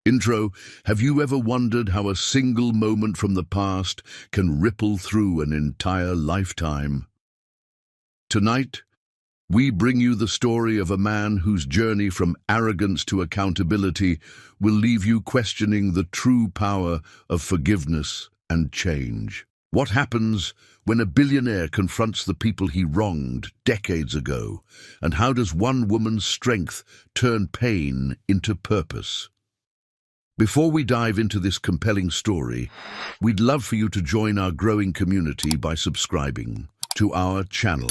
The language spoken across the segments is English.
Intro, have you ever wondered how a single moment from the past can ripple through an entire lifetime? Tonight, we bring you the story of a man whose journey from arrogance to accountability will leave you questioning the true power of forgiveness and change. What happens when a billionaire confronts the people he wronged decades ago? And how does one woman's strength turn pain into purpose? Before we dive into this compelling story, we'd love for you to join our growing community by subscribing to our channel.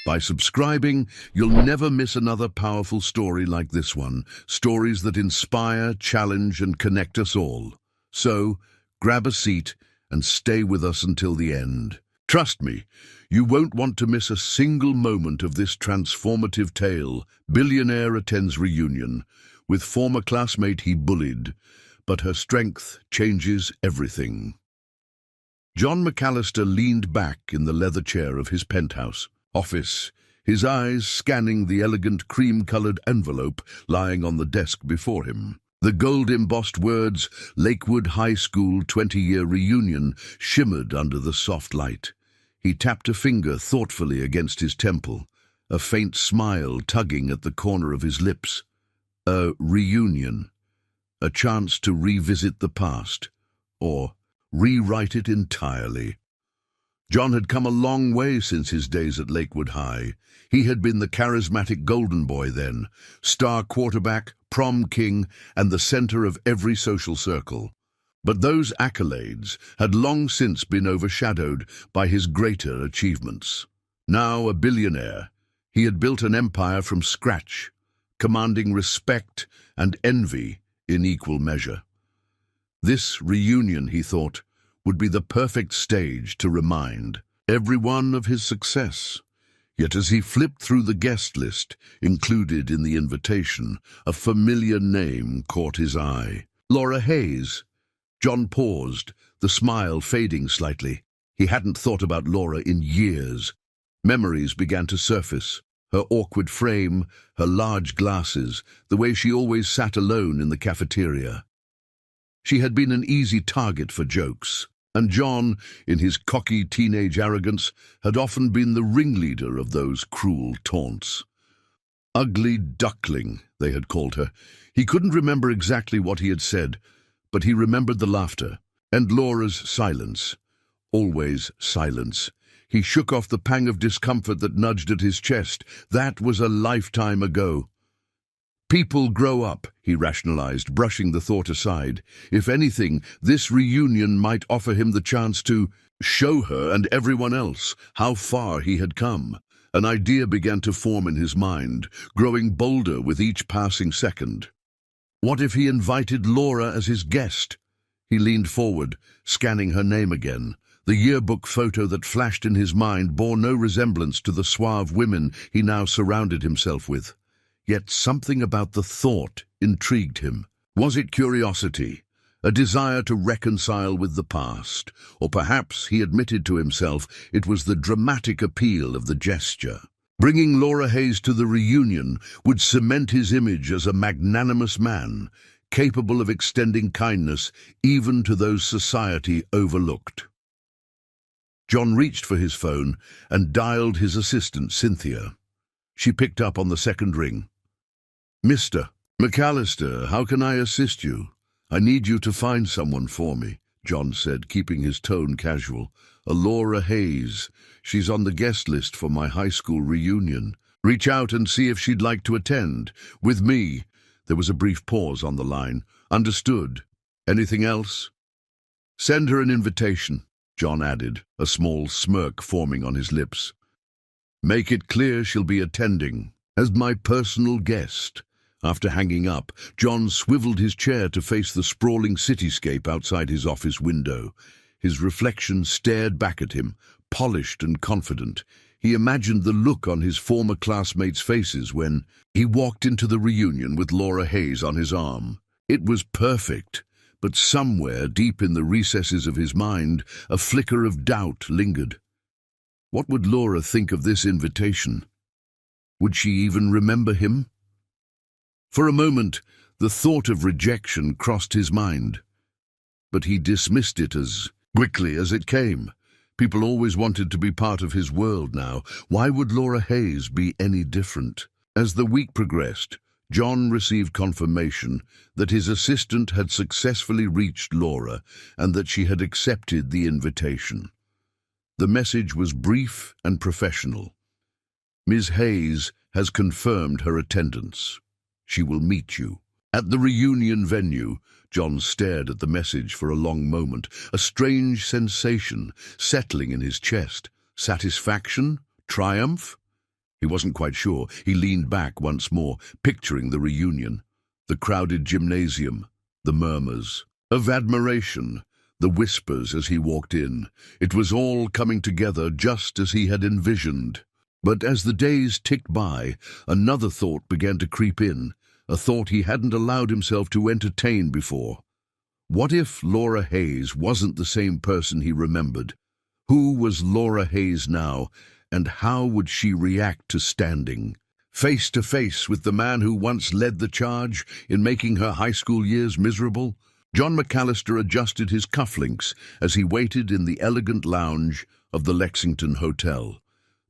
By subscribing, you'll never miss another powerful story like this one, stories that inspire, challenge, and connect us all. So, grab a seat and stay with us until the end. Trust me, you won't want to miss a single moment of this transformative tale. Billionaire attends reunion. With former classmate he bullied, but her strength changes everything. John McAllister leaned back in the leather chair of his penthouse office, his eyes scanning the elegant cream-colored envelope lying on the desk before him. The gold-embossed words, Lakewood High School 20-year reunion, shimmered under the soft light. He tapped a finger thoughtfully against his temple, a faint smile tugging at the corner of his lips. A reunion, a chance to revisit the past, or rewrite it entirely. John had come a long way since his days at Lakewood High. He had been the charismatic golden boy then, star quarterback, prom king, and the center of every social circle. But those accolades had long since been overshadowed by his greater achievements. Now a billionaire, he had built an empire from scratch, commanding respect and envy in equal measure. This reunion, he thought, would be the perfect stage to remind everyone of his success. Yet as he flipped through the guest list included in the invitation, a familiar name caught his eye. Laura Hayes. John paused, the smile fading slightly. He hadn't thought about Laura in years. Memories began to surface. Her awkward frame, her large glasses, the way she always sat alone in the cafeteria. She had been an easy target for jokes, and John, in his cocky teenage arrogance, had often been the ringleader of those cruel taunts. Ugly duckling, they had called her. He couldn't remember exactly what he had said, but he remembered the laughter, and Laura's silence. Always silence. He shook off the pang of discomfort that nudged at his chest. That was a lifetime ago. People grow up, he rationalized, brushing the thought aside. If anything, this reunion might offer him the chance to show her and everyone else how far he had come. An idea began to form in his mind, growing bolder with each passing second. What if he invited Laura as his guest? He leaned forward, scanning her name again. The yearbook photo that flashed in his mind bore no resemblance to the suave women he now surrounded himself with. Yet something about the thought intrigued him. Was it curiosity, a desire to reconcile with the past, or perhaps, he admitted to himself, it was the dramatic appeal of the gesture? Bringing Laura Hayes to the reunion would cement his image as a magnanimous man, capable of extending kindness even to those society overlooked. John reached for his phone and dialed his assistant, Cynthia. She picked up on the second ring. "Mr. McAllister, how can I assist you? I need you to find someone for me," John said, keeping his tone casual. "A Laura Hayes. She's on the guest list for my high school reunion. Reach out and see if she'd like to attend. With me." There was a brief pause on the line. "Understood. Anything else?" "Send her an invitation," John added, a small smirk forming on his lips. "Make it clear she'll be attending as my personal guest." After hanging up, John swiveled his chair to face the sprawling cityscape outside his office window. His reflection stared back at him, polished and confident. He imagined the look on his former classmates' faces when he walked into the reunion with Laura Hayes on his arm. It was perfect, but somewhere deep in the recesses of his mind, a flicker of doubt lingered. What would Laura think of this invitation? Would she even remember him? For a moment, The thought of rejection crossed his mind, but he dismissed it as quickly as it came. People always wanted to be part of his world now. Why would Laura Hayes be any different? As the week progressed, John received confirmation that his assistant had successfully reached Laura and that she had accepted the invitation. The message was brief and professional. Ms. Hayes has confirmed her attendance. She will meet you. At the reunion venue, John stared at the message for a long moment, a strange sensation settling in his chest. Satisfaction? Triumph? He wasn't quite sure. He leaned back once more, picturing the reunion. The crowded gymnasium, the murmurs of admiration, the whispers as he walked in. It was all coming together just as he had envisioned. But as the days ticked by, another thought began to creep in, a thought he hadn't allowed himself to entertain before. What if Laura Hayes wasn't the same person he remembered? Who was Laura Hayes now, and how would she react to standing face to face with the man who once led the charge in making her high school years miserable? John McAllister adjusted his cufflinks as he waited in the elegant lounge of the Lexington Hotel.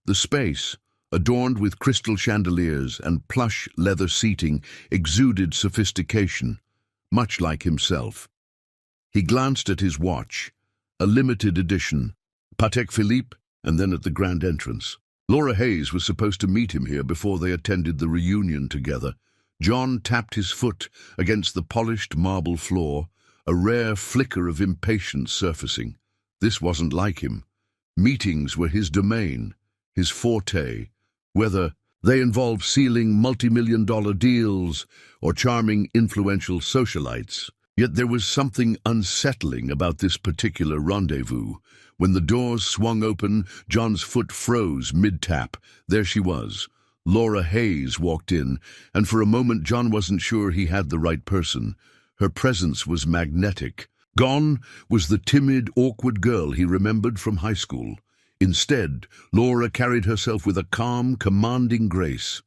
The space, adorned with crystal chandeliers and plush leather seating, exuded sophistication, much like himself. He glanced at his watch, a limited edition, Patek Philippe, and then at the grand entrance. Laura Hayes was supposed to meet him here before they attended the reunion together. John tapped his foot against the polished marble floor, a rare flicker of impatience surfacing. This wasn't like him. Meetings were his domain, his forte, whether they involved sealing multi-million-dollar deals or charming influential socialites. Yet there was something unsettling about this particular rendezvous. When the doors swung open, John's foot froze mid-tap. There she was. Laura Hayes walked in, and for a moment John wasn't sure he had the right person. Her presence was magnetic. Gone was the timid, awkward girl he remembered from high school. Instead, Laura carried herself with a calm, commanding grace.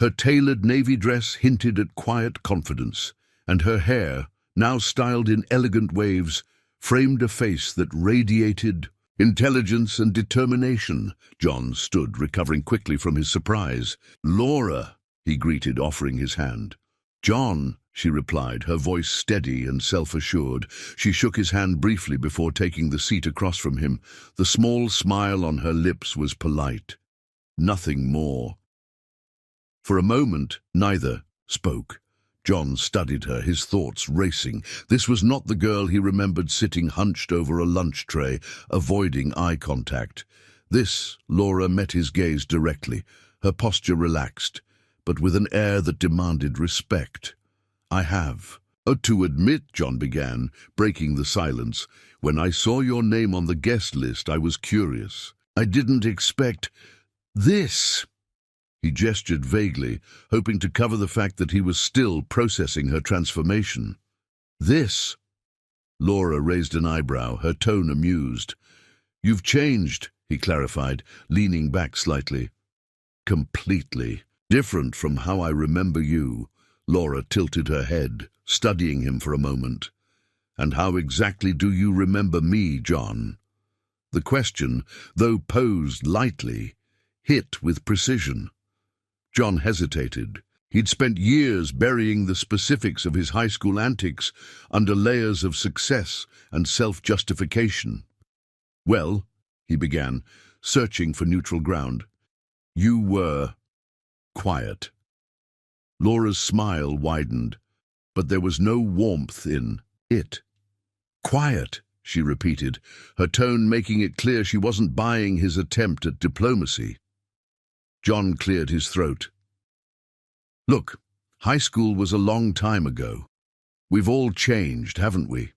Her tailored navy dress hinted at quiet confidence, and her hair, now styled in elegant waves, framed a face that radiated intelligence and determination. John stood, recovering quickly from his surprise. "Laura," he greeted, offering his hand. "John," she replied, her voice steady and self-assured. She shook his hand briefly before taking the seat across from him. The small smile on her lips was polite. Nothing more. For a moment, neither spoke. John studied her, his thoughts racing. This was not the girl he remembered sitting hunched over a lunch tray, avoiding eye contact. This, Laura met his gaze directly, her posture relaxed, but with an air that demanded respect. "I have." "To admit," John began, breaking the silence, "when I saw your name on the guest list, I was curious. I didn't expect this." He gestured vaguely, hoping to cover the fact that he was still processing her transformation. "This?" Laura raised an eyebrow, her tone amused. "You've changed," he clarified, leaning back slightly. "Completely. Different from how I remember you." Laura tilted her head, studying him for a moment. "And how exactly do you remember me, John?" The question, though posed lightly, hit with precision. John hesitated. He'd spent years burying the specifics of his high school antics under layers of success and self-justification. "Well," he began, searching for neutral ground, "you were quiet." Laura's smile widened, but there was no warmth in it. "Quiet," she repeated, her tone making it clear she wasn't buying his attempt at diplomacy. John cleared his throat. "Look, high school was a long time ago. We've all changed, haven't we?"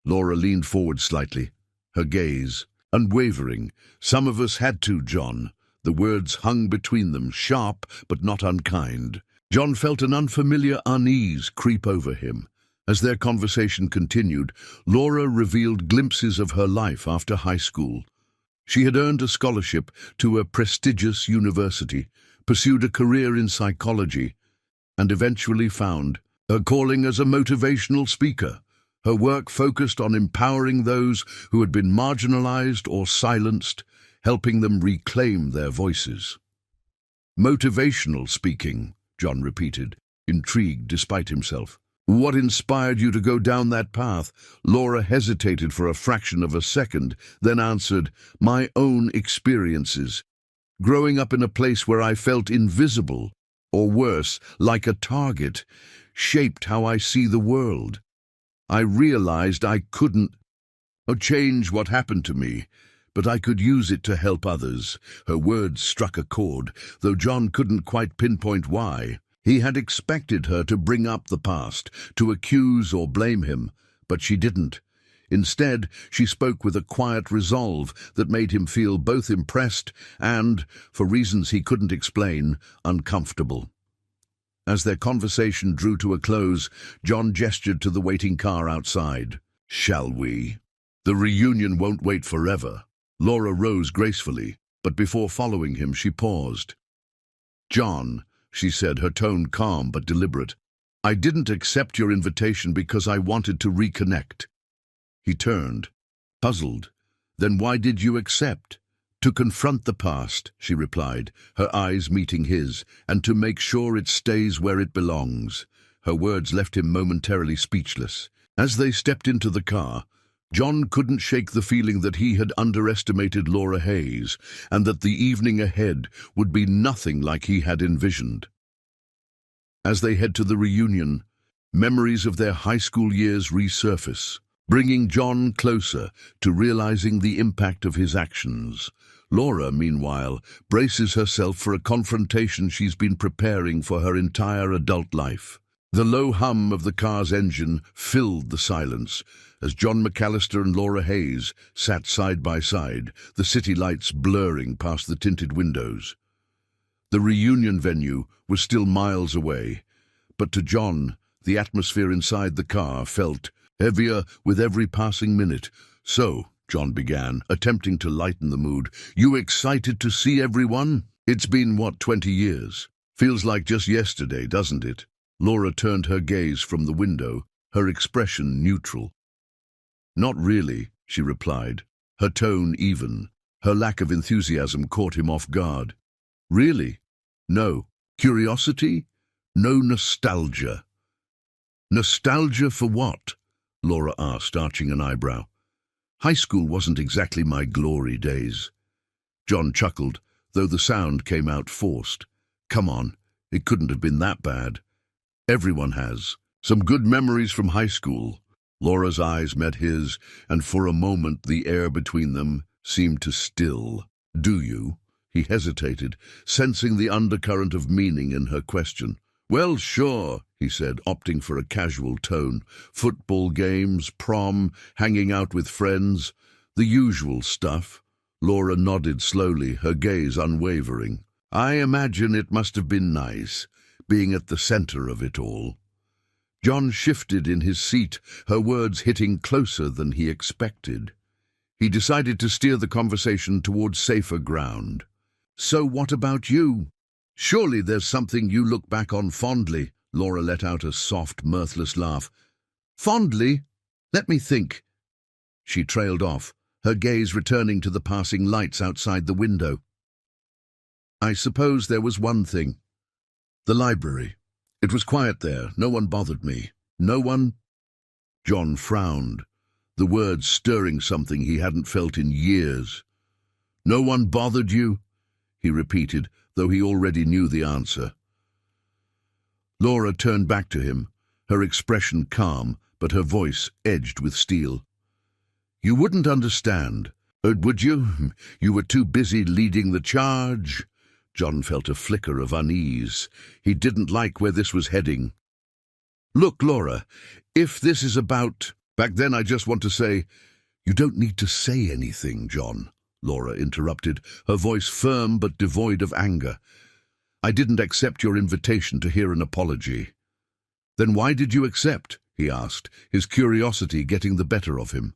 Laura leaned forward slightly, her gaze unwavering. "Some of us had to, John." The words hung between them, sharp but not unkind. John felt an unfamiliar unease creep over him. As their conversation continued, Laura revealed glimpses of her life after high school. She had earned a scholarship to a prestigious university, pursued a career in psychology, and eventually found Her calling as a motivational speaker, her work focused on empowering those who had been marginalized or silenced, helping them reclaim their voices. Motivational speaking, John repeated, intrigued despite himself. What inspired you to go down that path? Laura hesitated for a fraction of a second, then answered, my own experiences. Growing up in a place where I felt invisible, or worse, like a target, shaped how I see the world. I realized I couldn't change what happened to me, but I could use it to help others. Her words struck a chord, though John couldn't quite pinpoint why. He had expected her to bring up the past, to accuse or blame him, but she didn't. Instead, she spoke with a quiet resolve that made him feel both impressed and, for reasons he couldn't explain, uncomfortable. As their conversation drew to a close, John gestured to the waiting car outside. Shall we? The reunion won't wait forever. Laura rose gracefully, but before following him, she paused. John, she said, her tone calm but deliberate, I didn't accept your invitation because I wanted to reconnect. He turned, puzzled. Then why did you accept? To confront the past, she replied, her eyes meeting his, and to make sure it stays where it belongs. Her words left him momentarily speechless. As they stepped into the car, John couldn't shake the feeling that he had underestimated Laura Hayes, and that the evening ahead would be nothing like he had envisioned. As they head to the reunion, memories of their high school years resurface, bringing John closer to realizing the impact of his actions. Laura, meanwhile, braces herself for a confrontation she's been preparing for her entire adult life. The low hum of the car's engine filled the silence as John McAllister and Laura Hayes sat side by side, the city lights blurring past the tinted windows. The reunion venue was still miles away, but to John, the atmosphere inside the car felt heavier with every passing minute. So, John began, attempting to lighten the mood, you excited to see everyone? It's been, 20 years? Feels like just yesterday, doesn't it? Laura turned her gaze from the window, her expression neutral. Not really, she replied, her tone even. Her lack of enthusiasm caught him off guard. Really? No. Curiosity? No nostalgia. Nostalgia for what? Laura asked, arching an eyebrow. High school wasn't exactly my glory days. John chuckled, though the sound came out forced. Come on, it couldn't have been that bad. Everyone has. Some good memories from high school. Laura's eyes met his, and for a moment the air between them seemed to still. Do you? He hesitated, sensing the undercurrent of meaning in her question. Well, sure, he said, opting for a casual tone. Football games, prom, hanging out with friends, the usual stuff. Laura nodded slowly, her gaze unwavering. I imagine it must have been nice, being at the center of it all. John shifted in his seat, her words hitting closer than he expected. He decided to steer the conversation towards safer ground. So what about you? Surely there's something you look back on fondly. Laura let out a soft, mirthless laugh. Fondly? Let me think. She trailed off, her gaze returning to the passing lights outside the window. I suppose there was one thing. The library. It was quiet there. No one bothered me. No one... John frowned, the words stirring something he hadn't felt in years. No one bothered you? He repeated, though he already knew the answer. Laura turned back to him, her expression calm, but her voice edged with steel. You wouldn't understand, would you? You were too busy leading the charge. John felt a flicker of unease. He didn't like where this was heading. Look, Laura, if this is about... Back then I just want to say... You don't need to say anything, John, Laura interrupted, her voice firm but devoid of anger. I didn't accept your invitation to hear an apology. Then why did you accept? He asked, his curiosity getting the better of him.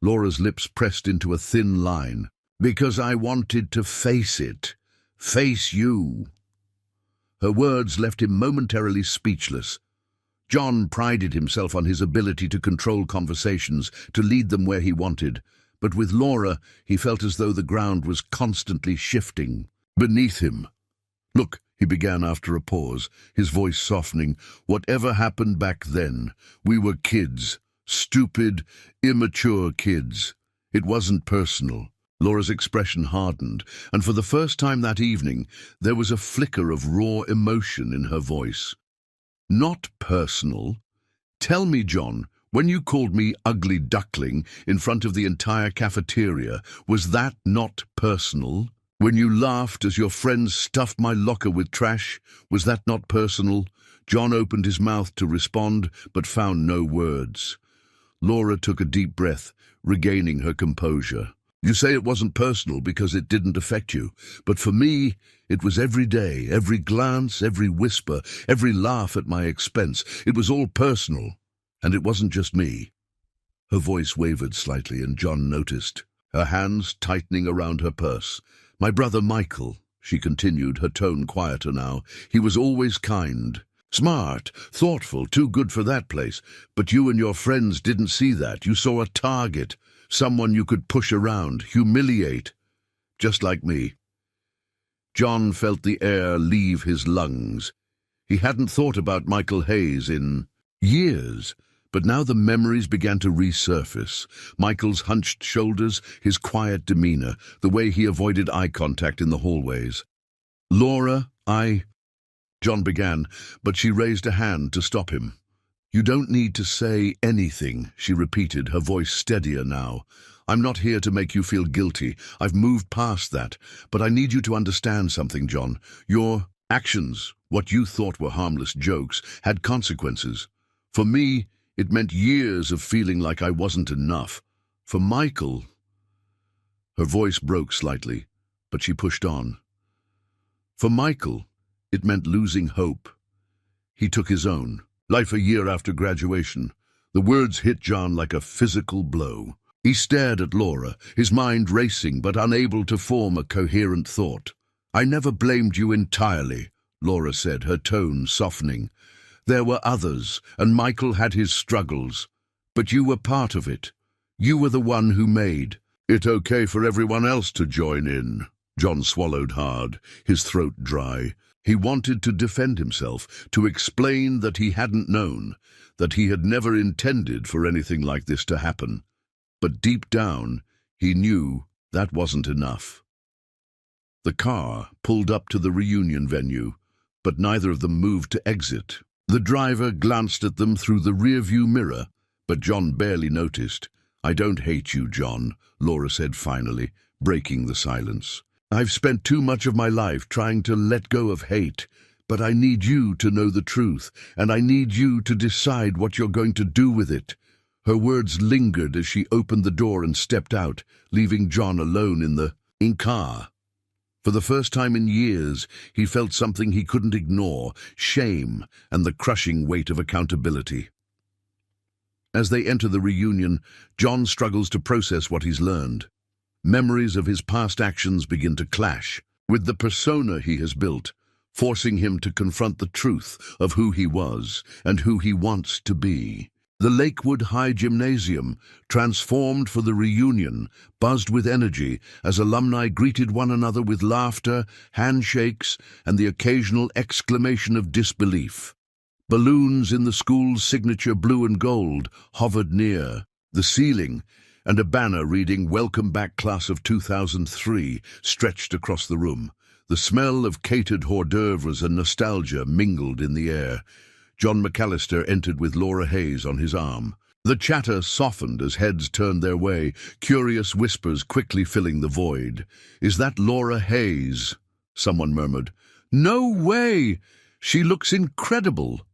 Laura's lips pressed into a thin line. Because I wanted to face it. Face you. Her words left him momentarily speechless. John prided himself on his ability to control conversations, to lead them where he wanted. But with Laura, he felt as though the ground was constantly shifting beneath him. "Look," he began after a pause, his voice softening, "whatever happened back then, we were kids, stupid, immature kids. It wasn't personal." Laura's expression hardened, and for the first time that evening, there was a flicker of raw emotion in her voice. "Not personal? Tell me, John, when you called me ugly duckling in front of the entire cafeteria, was that not personal? When you laughed as your friends stuffed my locker with trash, was that not personal?" John opened his mouth to respond, but found no words. Laura took a deep breath, regaining her composure. "You say it wasn't personal because it didn't affect you, but for me, it was every day, every glance, every whisper, every laugh at my expense. It was all personal, and it wasn't just me." Her voice wavered slightly, and John noticed, her hands tightening around her purse. "My brother Michael," she continued, her tone quieter now, "he was always kind. Smart, thoughtful, too good for that place. But you and your friends didn't see that. You saw a target, someone you could push around, humiliate, just like me." John felt the air leave his lungs. He hadn't thought about Michael Hayes in years, but now the memories began to resurface. Michael's hunched shoulders, his quiet demeanor, the way he avoided eye contact in the hallways. "Laura, John began, but she raised a hand to stop him. "You don't need to say anything," she repeated, her voice steadier now. "I'm not here to make you feel guilty. I've moved past that. But I need you to understand something, John. Your actions, what you thought were harmless jokes, had consequences. For me, it meant years of feeling like I wasn't enough. For Michael—" Her voice broke slightly, but she pushed on. "For Michael, it meant losing hope. He took his own life a year after graduation." The words hit John like a physical blow. He stared at Laura, his mind racing but unable to form a coherent thought. "I never blamed you entirely," Laura said, her tone softening. "There were others, and Michael had his struggles. But you were part of it. You were the one who made it okay for everyone else to join in." John swallowed hard, his throat dry. He wanted to defend himself, to explain that he hadn't known, that he had never intended for anything like this to happen. But deep down, he knew that wasn't enough. The car pulled up to the reunion venue, but neither of them moved to exit. The driver glanced at them through the rearview mirror, but John barely noticed. "I don't hate you, John," Laura said finally, breaking the silence. "I've spent too much of my life trying to let go of hate, but I need you to know the truth, and I need you to decide what you're going to do with it." Her words lingered as she opened the door and stepped out, leaving John alone in the car. For the first time in years, he felt something he couldn't ignore, shame and the crushing weight of accountability. As they enter the reunion, John struggles to process what he's learned. Memories of his past actions begin to clash with the persona he has built, forcing him to confront the truth of who he was and who he wants to be. The Lakewood High Gymnasium, transformed for the reunion, buzzed with energy as alumni greeted one another with laughter, handshakes, and the occasional exclamation of disbelief. Balloons in the school's signature blue and gold hovered near the ceiling, and a banner reading "Welcome Back Class of 2003" stretched across the room. The smell of catered hors d'oeuvres and nostalgia mingled in the air. John McAllister entered with Laura Hayes on his arm. The chatter softened as heads turned their way, curious whispers quickly filling the void. "Is that Laura Hayes?" someone murmured. "No way! She looks incredible!"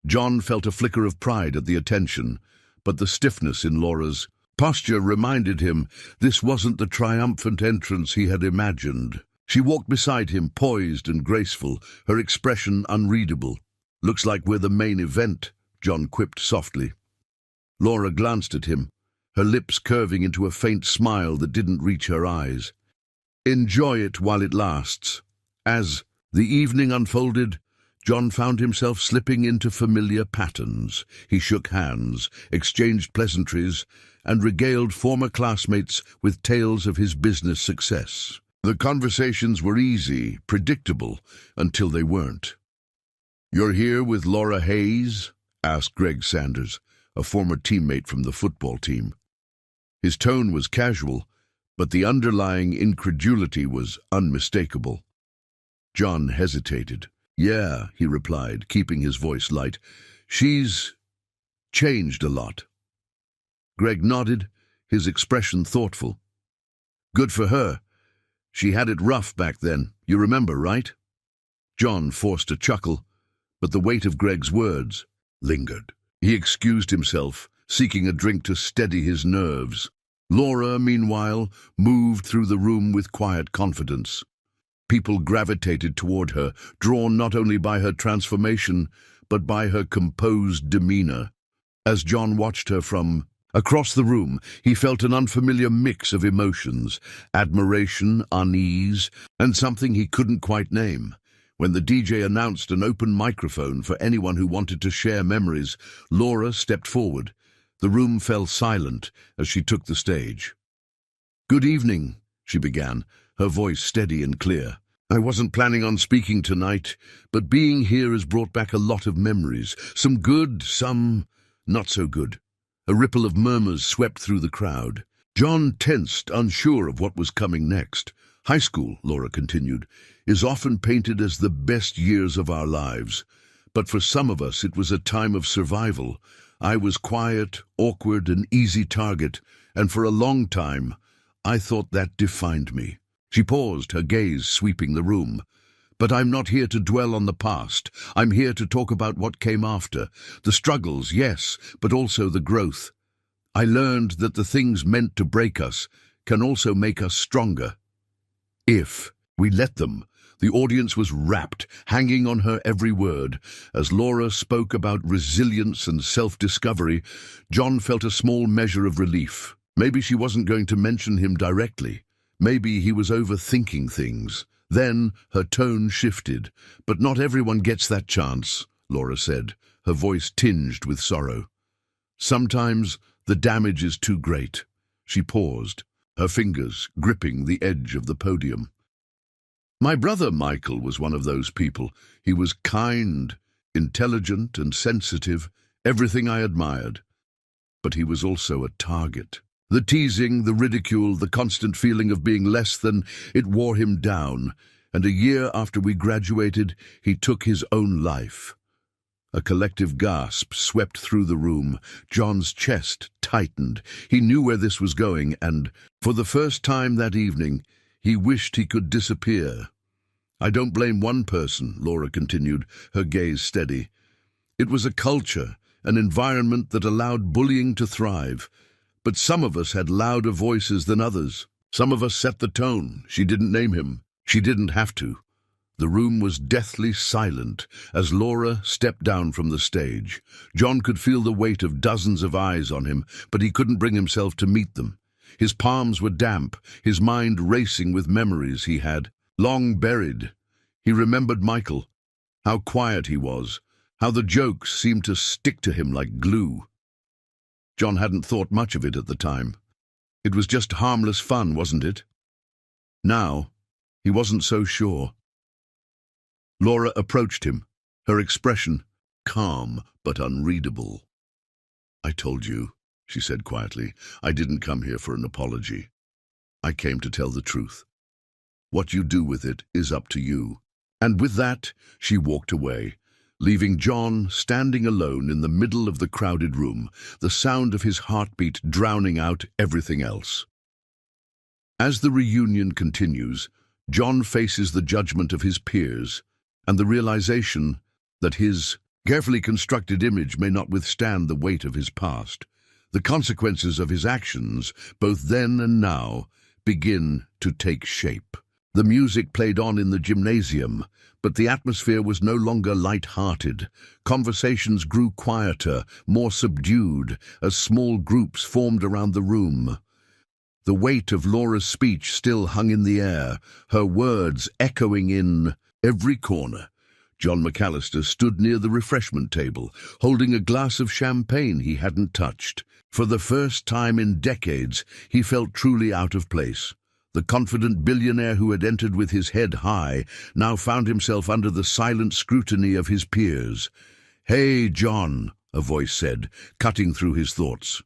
John felt a flicker of pride at the attention, but the stiffness in Laura's posture reminded him this wasn't the triumphant entrance he had imagined. She walked beside him, poised and graceful, her expression unreadable. "Looks like we're the main event," John quipped softly. Laura glanced at him, her lips curving into a faint smile that didn't reach her eyes. "Enjoy it while it lasts." As the evening unfolded, John found himself slipping into familiar patterns. He shook hands, exchanged pleasantries, and regaled former classmates with tales of his business success. The conversations were easy, predictable, until they weren't. "You're here with Laura Hayes?" asked Greg Sanders, a former teammate from the football team. His tone was casual, but the underlying incredulity was unmistakable. John hesitated. "Yeah," he replied, keeping his voice light. "She's changed a lot." Greg nodded, his expression thoughtful. "Good for her. She had it rough back then, you remember, right?" John forced a chuckle, but the weight of Greg's words lingered. He excused himself, seeking a drink to steady his nerves. Laura, meanwhile, moved through the room with quiet confidence. People gravitated toward her, drawn not only by her transformation, but by her composed demeanor. As John watched her from across the room, he felt an unfamiliar mix of emotions: admiration, unease, and something he couldn't quite name. When the DJ announced an open microphone for anyone who wanted to share memories, Laura stepped forward. The room fell silent as she took the stage. "Good evening," she began, her voice steady and clear. "I wasn't planning on speaking tonight, but being here has brought back a lot of memories. Some good, some not so good." A ripple of murmurs swept through the crowd. John tensed, unsure of what was coming next. "High school," Laura continued, "is often painted as the best years of our lives. But for some of us, it was a time of survival. I was quiet, awkward, an easy target, and for a long time, I thought that defined me." She paused, her gaze sweeping the room. "But I'm not here to dwell on the past. I'm here to talk about what came after. The struggles, yes, but also the growth. I learned that the things meant to break us can also make us stronger, if we let them." The audience was rapt, hanging on her every word. As Laura spoke about resilience and self-discovery, John felt a small measure of relief. Maybe she wasn't going to mention him directly. Maybe he was overthinking things. Then her tone shifted. "But not everyone gets that chance," Laura said, her voice tinged with sorrow. "Sometimes the damage is too great." She paused, her fingers gripping the edge of the podium. "My brother Michael was one of those people. He was kind, intelligent, and sensitive, everything I admired. But he was also a target. The teasing, the ridicule, the constant feeling of being less than, it wore him down. And a year after we graduated, he took his own life." A collective gasp swept through the room. John's chest tightened. He knew where this was going, and, for the first time that evening, he wished he could disappear. "I don't blame one person," Laura continued, her gaze steady. "It was a culture, an environment that allowed bullying to thrive. But some of us had louder voices than others. Some of us set the tone." She didn't name him. She didn't have to. The room was deathly silent as Laura stepped down from the stage. John could feel the weight of dozens of eyes on him, but he couldn't bring himself to meet them. His palms were damp, his mind racing with memories he had long buried. He remembered Michael, how quiet he was, how the jokes seemed to stick to him like glue. John hadn't thought much of it at the time. It was just harmless fun, wasn't it? Now, he wasn't so sure. Laura approached him, her expression calm but unreadable. "I told you," she said quietly, "I didn't come here for an apology. I came to tell the truth. What you do with it is up to you." And with that, she walked away, leaving John standing alone in the middle of the crowded room, the sound of his heartbeat drowning out everything else. As the reunion continues, John faces the judgment of his peers and the realization that his carefully constructed image may not withstand the weight of his past. The consequences of his actions, both then and now, begin to take shape. The music played on in the gymnasium, but the atmosphere was no longer light-hearted. Conversations grew quieter, more subdued, as small groups formed around the room. The weight of Laura's speech still hung in the air, her words echoing in every corner. John McAllister stood near the refreshment table, holding a glass of champagne he hadn't touched. For the first time in decades, he felt truly out of place. The confident billionaire who had entered with his head high now found himself under the silent scrutiny of his peers. "Hey, John," a voice said, cutting through his thoughts.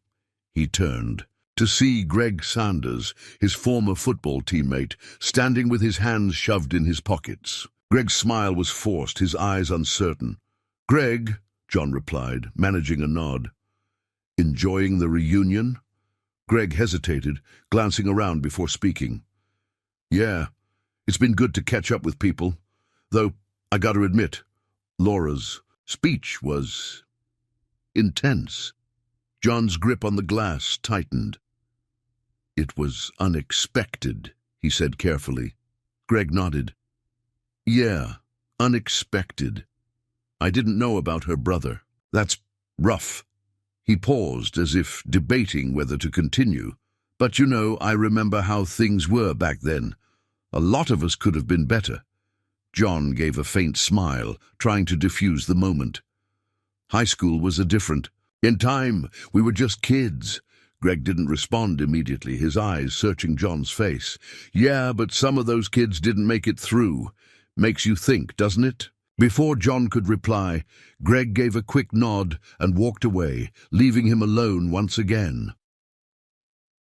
He turned to see Greg Sanders, his former football teammate, standing with his hands shoved in his pockets. Greg's smile was forced, his eyes uncertain. "Greg," John replied, managing a nod. "Enjoying the reunion?" Greg hesitated, glancing around before speaking. "Yeah, it's been good to catch up with people. Though, I gotta admit, Laura's speech was intense." John's grip on the glass tightened. "It was unexpected," he said carefully. Greg nodded. "Yeah, unexpected. I didn't know about her brother. That's rough." He paused as if debating whether to continue. "But you know, I remember how things were back then. A lot of us could have been better." John gave a faint smile, trying to diffuse the moment. "High school was a different. In time, we were just kids." Greg didn't respond immediately, his eyes searching John's face. "Yeah, but some of those kids didn't make it through. Makes you think, doesn't it?" Before John could reply, Greg gave a quick nod and walked away, leaving him alone once again.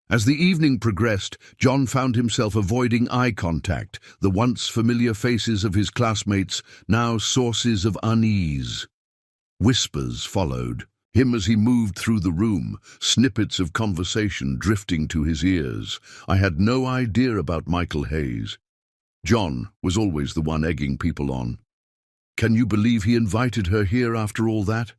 As the evening progressed, John found himself avoiding eye contact, the once familiar faces of his classmates now sources of unease. Whispers followed him as he moved through the room, snippets of conversation drifting to his ears. "I had no idea about Michael Hayes." John was always the one egging people on. "Can you believe he invited her here after all that?"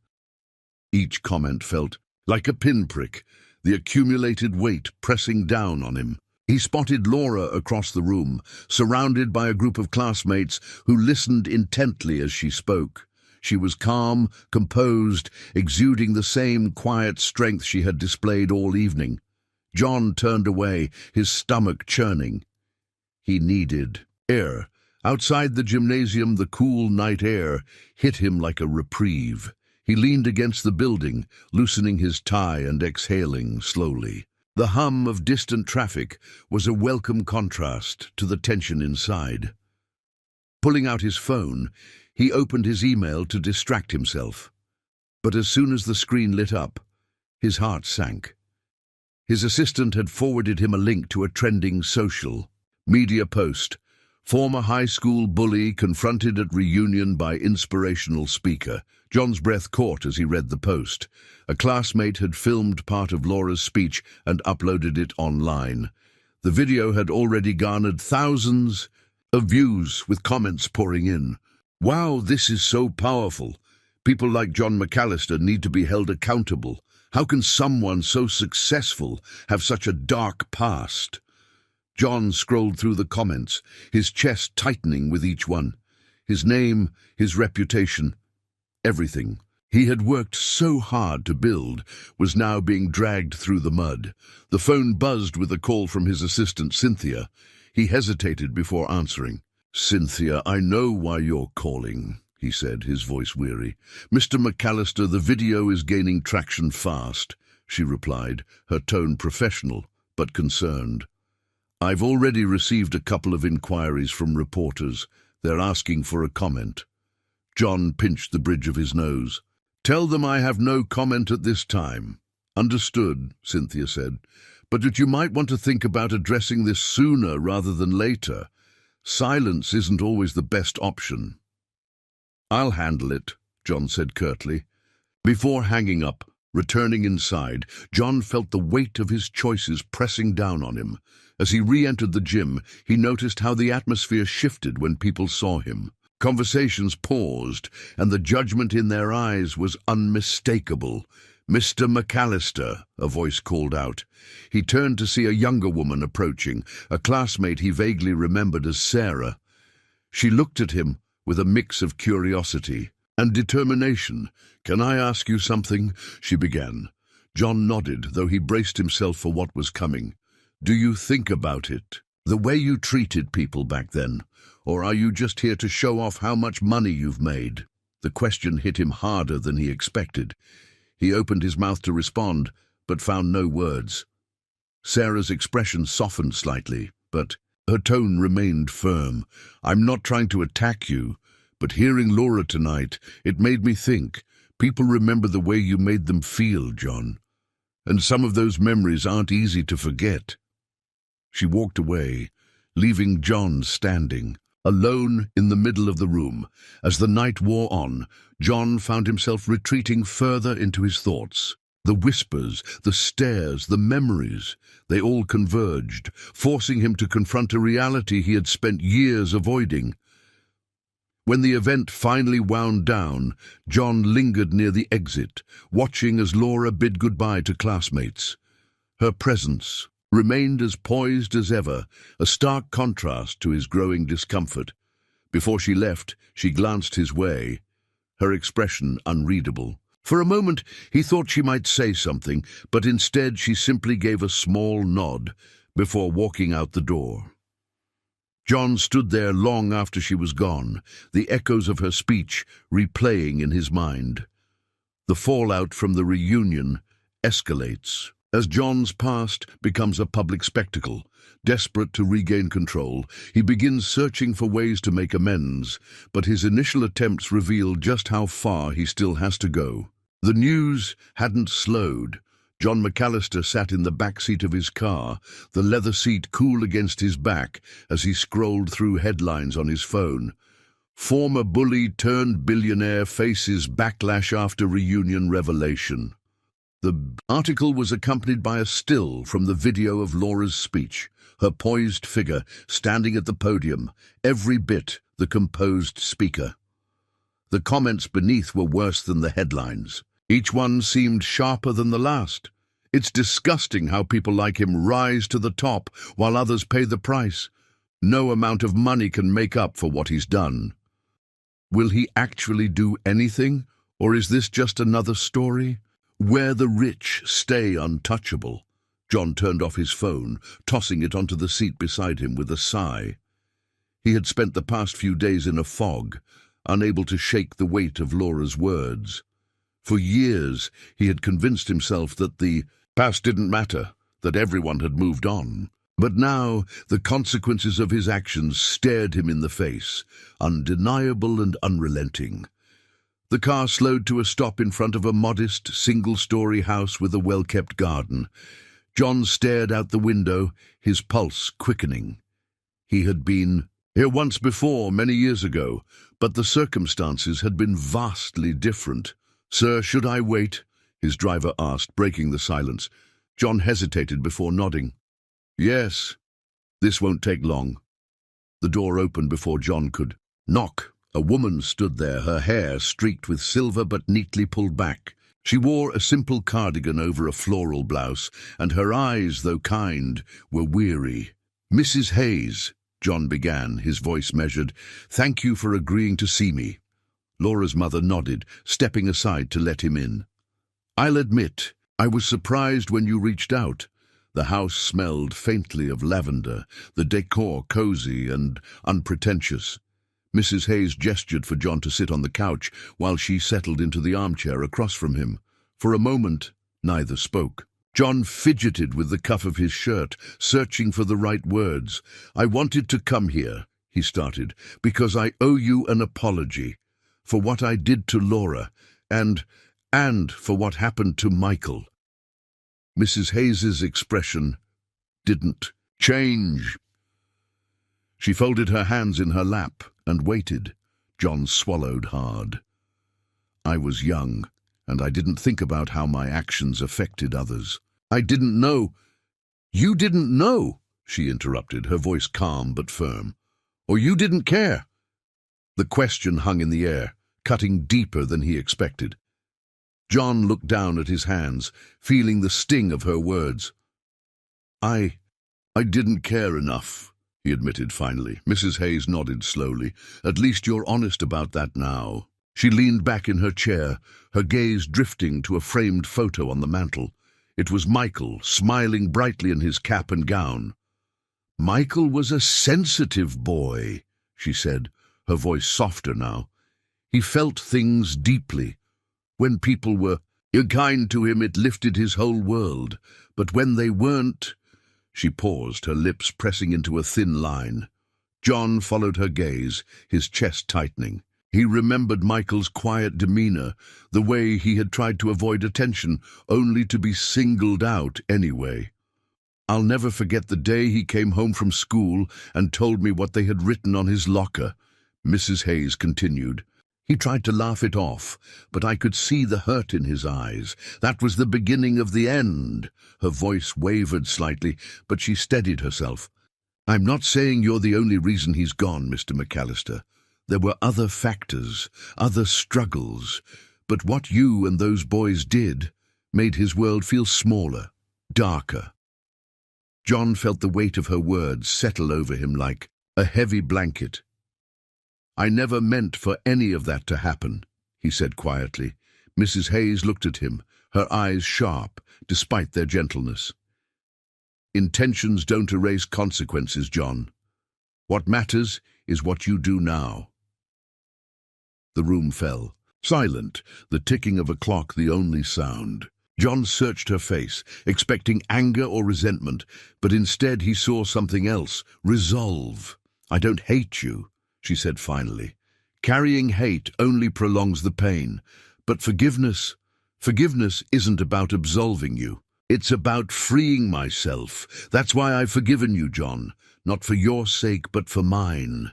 Each comment felt like a pinprick, the accumulated weight pressing down on him. He spotted Laura across the room, surrounded by a group of classmates who listened intently as she spoke. She was calm, composed, exuding the same quiet strength she had displayed all evening. John turned away, his stomach churning. He needed air. Outside the gymnasium, the cool night air hit him like a reprieve. He leaned against the building, loosening his tie and exhaling slowly. The hum of distant traffic was a welcome contrast to the tension inside. Pulling out his phone, he opened his email to distract himself. But as soon as the screen lit up, his heart sank. His assistant had forwarded him a link to a trending social media post. Former high school bully confronted at reunion by inspirational speaker. John's breath caught as he read the post. A classmate had filmed part of Laura's speech and uploaded it online. The video had already garnered thousands of views, with comments pouring in. "Wow, this is so powerful. People like John McAllister need to be held accountable. How can someone so successful have such a dark past?" John scrolled through the comments, his chest tightening with each one. His name, his reputation, everything he had worked so hard to build was now being dragged through the mud. The phone buzzed with a call from his assistant, Cynthia. He hesitated before answering. "Cynthia, I know why you're calling," he said, his voice weary. "Mr. McAllister, the video is gaining traction fast," she replied, her tone professional but concerned. "I've already received a couple of inquiries from reporters. They're asking for a comment." John pinched the bridge of his nose. "Tell them I have no comment at this time." "Understood," Cynthia said, "but that you might want to think about addressing this sooner rather than later. Silence isn't always the best option." "I'll handle it," John said curtly. Before hanging up, returning inside, John felt the weight of his choices pressing down on him. As he re-entered the gym, he noticed how the atmosphere shifted when people saw him. Conversations paused, and the judgment in their eyes was unmistakable. "Mr. McAllister," a voice called out. He turned to see a younger woman approaching, a classmate he vaguely remembered as Sarah. She looked at him with a mix of curiosity and determination. "Can I ask you something?" she began. John nodded, though he braced himself for what was coming. "Do you think about it? The way you treated people back then? Or are you just here to show off how much money you've made? The question hit him harder than he expected. He opened his mouth to respond, but found no words. Sarah's expression softened slightly, but her tone remained firm. I'm not trying to attack you, but hearing Laura tonight, it made me think. People remember the way you made them feel, John. And some of those memories aren't easy to forget. She walked away, leaving John standing, alone in the middle of the room. As the night wore on, John found himself retreating further into his thoughts. The whispers, the stares, the memories, they all converged, forcing him to confront a reality he had spent years avoiding. When the event finally wound down, John lingered near the exit, watching as Laura bid goodbye to classmates. Her presence remained as poised as ever, a stark contrast to his growing discomfort. Before she left, she glanced his way, her expression unreadable. For a moment, he thought she might say something, but instead she simply gave a small nod before walking out the door. John stood there long after she was gone, the echoes of her speech replaying in his mind. The fallout from the reunion escalates. As John's past becomes a public spectacle, desperate to regain control, he begins searching for ways to make amends, but his initial attempts reveal just how far he still has to go. The news hadn't slowed. John McAllister sat in the back seat of his car, the leather seat cool against his back as he scrolled through headlines on his phone. Former bully turned billionaire faces backlash after reunion revelation. The article was accompanied by a still from the video of Laura's speech, her poised figure standing at the podium, every bit the composed speaker. The comments beneath were worse than the headlines. Each one seemed sharper than the last. It's disgusting how people like him rise to the top while others pay the price. No amount of money can make up for what he's done. Will he actually do anything, or is this just another story? Where the rich stay untouchable. John turned off his phone, tossing it onto the seat beside him with a sigh. He had spent the past few days in a fog, unable to shake the weight of Laura's words. For years, he had convinced himself that the past didn't matter, that everyone had moved on. But now, the consequences of his actions stared him in the face, undeniable and unrelenting. The car slowed to a stop in front of a modest, single-story house with a well-kept garden. John stared out the window, his pulse quickening. He had been here once before, many years ago, but the circumstances had been vastly different. "Sir, should I wait?" his driver asked, breaking the silence. John hesitated before nodding. "Yes, this won't take long." The door opened before John could knock. A woman stood there, her hair streaked with silver but neatly pulled back. She wore a simple cardigan over a floral blouse, and her eyes, though kind, were weary. "Mrs. Hayes," John began, his voice measured, "thank you for agreeing to see me." Laura's mother nodded, stepping aside to let him in. "I'll admit, I was surprised when you reached out." The house smelled faintly of lavender, the decor cozy and unpretentious. Mrs. Hayes gestured for John to sit on the couch while she settled into the armchair across from him. For a moment, neither spoke. John fidgeted with the cuff of his shirt, searching for the right words. "I wanted to come here," he started, "because I owe you an apology for what I did to Laura and for what happened to Michael." Mrs. Hayes's expression didn't change. She folded her hands in her lap and waited. John swallowed hard. "I was young, and I didn't think about how my actions affected others. I didn't know." "You didn't know," she interrupted, her voice calm but firm. "Or you didn't care?" The question hung in the air, cutting deeper than he expected. John looked down at his hands, feeling the sting of her words. I didn't care enough," he admitted finally. Mrs. Hayes nodded slowly. "At least you're honest about that now." She leaned back in her chair, her gaze drifting to a framed photo on the mantel. It was Michael, smiling brightly in his cap and gown. "Michael was a sensitive boy," she said, her voice softer now. He felt things deeply. When people were kind to him, it lifted his whole world. But when they weren't— She paused, her lips pressing into a thin line. John followed her gaze, his chest tightening. He remembered Michael's quiet demeanor, the way he had tried to avoid attention, only to be singled out anyway. I'll never forget the day he came home from school and told me what they had written on his locker, Mrs. Hayes continued. He tried to laugh it off, but I could see the hurt in his eyes. That was the beginning of the end. Her voice wavered slightly, but she steadied herself. I'm not saying you're the only reason he's gone, Mr. McAllister. There were other factors, other struggles, but what you and those boys did made his world feel smaller, darker. John felt the weight of her words settle over him like a heavy blanket. I never meant for any of that to happen, he said quietly. Mrs. Hayes looked at him, her eyes sharp, despite their gentleness. Intentions don't erase consequences, John. What matters is what you do now. The room fell, silent, the ticking of a clock the only sound. John searched her face, expecting anger or resentment, but instead he saw something else, resolve. I don't hate you, she said finally. Carrying hate only prolongs the pain. But forgiveness isn't about absolving you. It's about freeing myself. That's why I've forgiven you, John. Not for your sake, but for mine.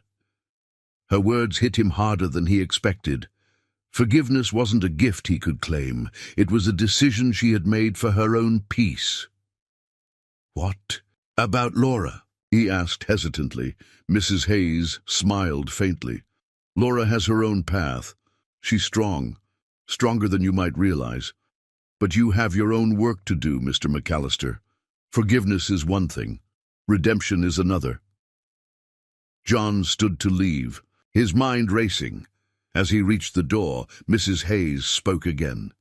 Her words hit him harder than he expected. Forgiveness wasn't a gift he could claim. It was a decision she had made for her own peace. What about Laura? He asked hesitantly. Mrs. Hayes smiled faintly. Laura has her own path. She's strong, stronger than you might realize. But you have your own work to do, Mr. McAllister. Forgiveness is one thing. Redemption is another. John stood to leave, his mind racing. As he reached the door, Mrs. Hayes spoke again.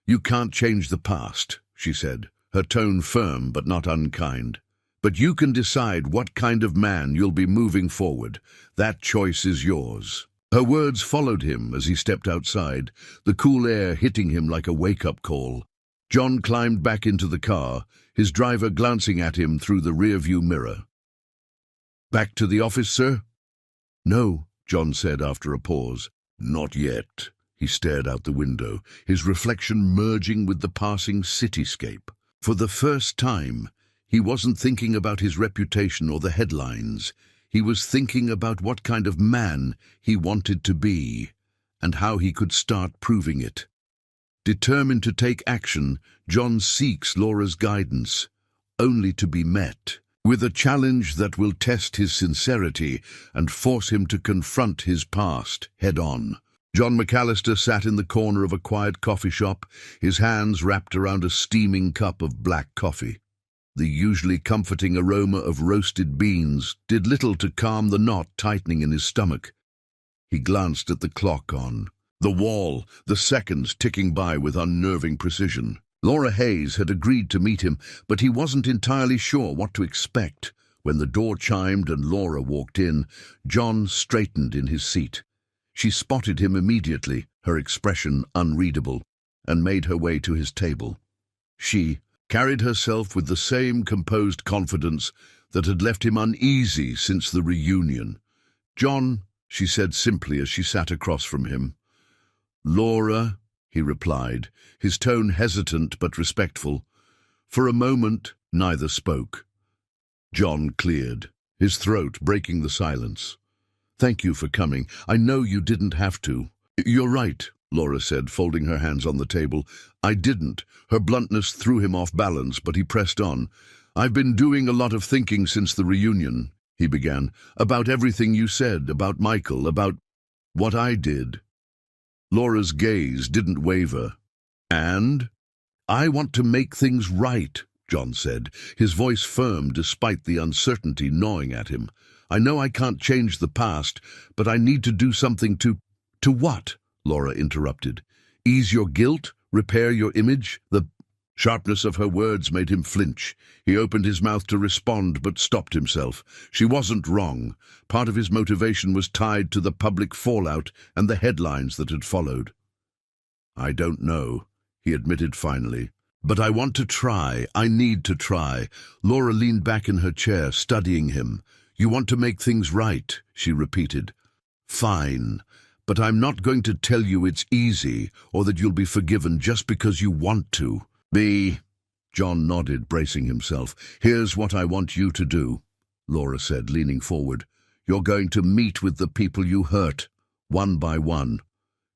You can't change the past, she said, her tone firm but not unkind. But you can decide what kind of man you'll be moving forward. That choice is yours. Her words followed him as he stepped outside, the cool air hitting him like a wake-up call. John climbed back into the car, his driver glancing at him through the rear-view mirror. Back to the office, sir? No, John said after a pause. Not yet. He stared out the window, his reflection merging with the passing cityscape. For the first time, he wasn't thinking about his reputation or the headlines. He was thinking about what kind of man he wanted to be, and how he could start proving it. Determined to take action, John seeks Laura's guidance, only to be met with a challenge that will test his sincerity and force him to confront his past head-on. John McAllister sat in the corner of a quiet coffee shop, his hands wrapped around a steaming cup of black coffee. The usually comforting aroma of roasted beans did little to calm the knot tightening in his stomach. He glanced at the clock on the wall, the seconds ticking by with unnerving precision. Laura Hayes had agreed to meet him, but he wasn't entirely sure what to expect. When the door chimed and Laura walked in, John straightened in his seat. She spotted him immediately, her expression unreadable, and made her way to his table. She carried herself with the same composed confidence that had left him uneasy since the reunion. John, she said simply as she sat across from him. Laura, he replied, his tone hesitant but respectful. For a moment, neither spoke. John cleared, his throat breaking the silence. Thank you for coming. I know you didn't have to. You're right, Laura said, folding her hands on the table. I didn't. Her bluntness threw him off balance, but he pressed on. I've been doing a lot of thinking since the reunion, he began, about everything you said, about Michael, about what I did. Laura's gaze didn't waver. And? I want to make things right, John said, his voice firm despite the uncertainty gnawing at him. I know I can't change the past, but I need to do something to— To what? Laura interrupted. Ease your guilt? Repair your image? Sharpness of her words made him flinch. He opened his mouth to respond, but stopped himself. She wasn't wrong. Part of his motivation was tied to the public fallout and the headlines that had followed. "I don't know," he admitted finally. "But I want to try. I need to try." Laura leaned back in her chair, studying him. "You want to make things right," she repeated. "Fine. But I'm not going to tell you it's easy or that you'll be forgiven just because you want to. John nodded, bracing himself. "Here's what I want you to do," Laura said, leaning forward. "You're going to meet with the people you hurt, one by one.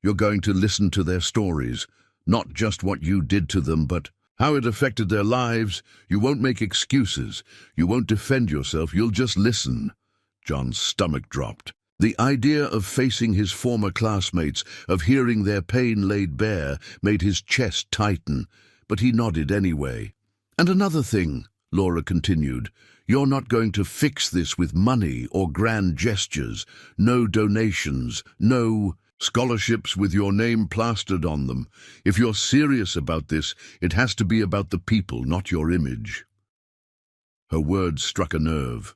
You're going to listen to their stories, not just what you did to them, but how it affected their lives. You won't make excuses. You won't defend yourself. You'll just listen." John's stomach dropped. The idea of facing his former classmates, of hearing their pain laid bare, made his chest tighten. But he nodded anyway. "And another thing," Laura continued, "you're not going to fix this with money or grand gestures. No donations, no scholarships with your name plastered on them. If you're serious about this, it has to be about the people, not your image." Her words struck a nerve,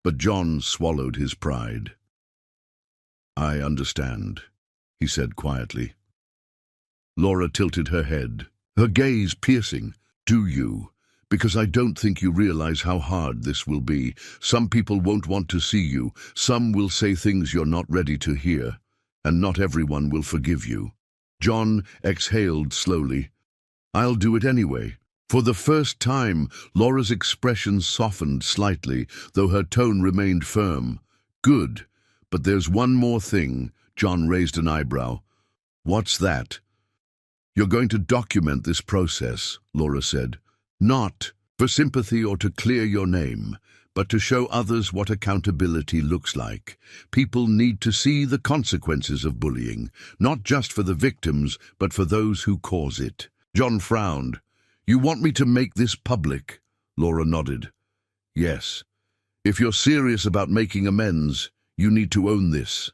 but John swallowed his pride. "I understand," he said quietly. Laura tilted her head, her gaze piercing. "Do you? Because I don't think you realize how hard this will be. Some people won't want to see you. Some will say things you're not ready to hear. And not everyone will forgive you." John exhaled slowly. "I'll do it anyway." For the first time, Laura's expression softened slightly, though her tone remained firm. "Good. But there's one more thing." John raised an eyebrow. "What's that?" "You're going to document this process," Laura said. "Not for sympathy or to clear your name, but to show others what accountability looks like. People need to see the consequences of bullying, not just for the victims, but for those who cause it." John frowned. "You want me to make this public?" Laura nodded. "Yes. If you're serious about making amends, you need to own this.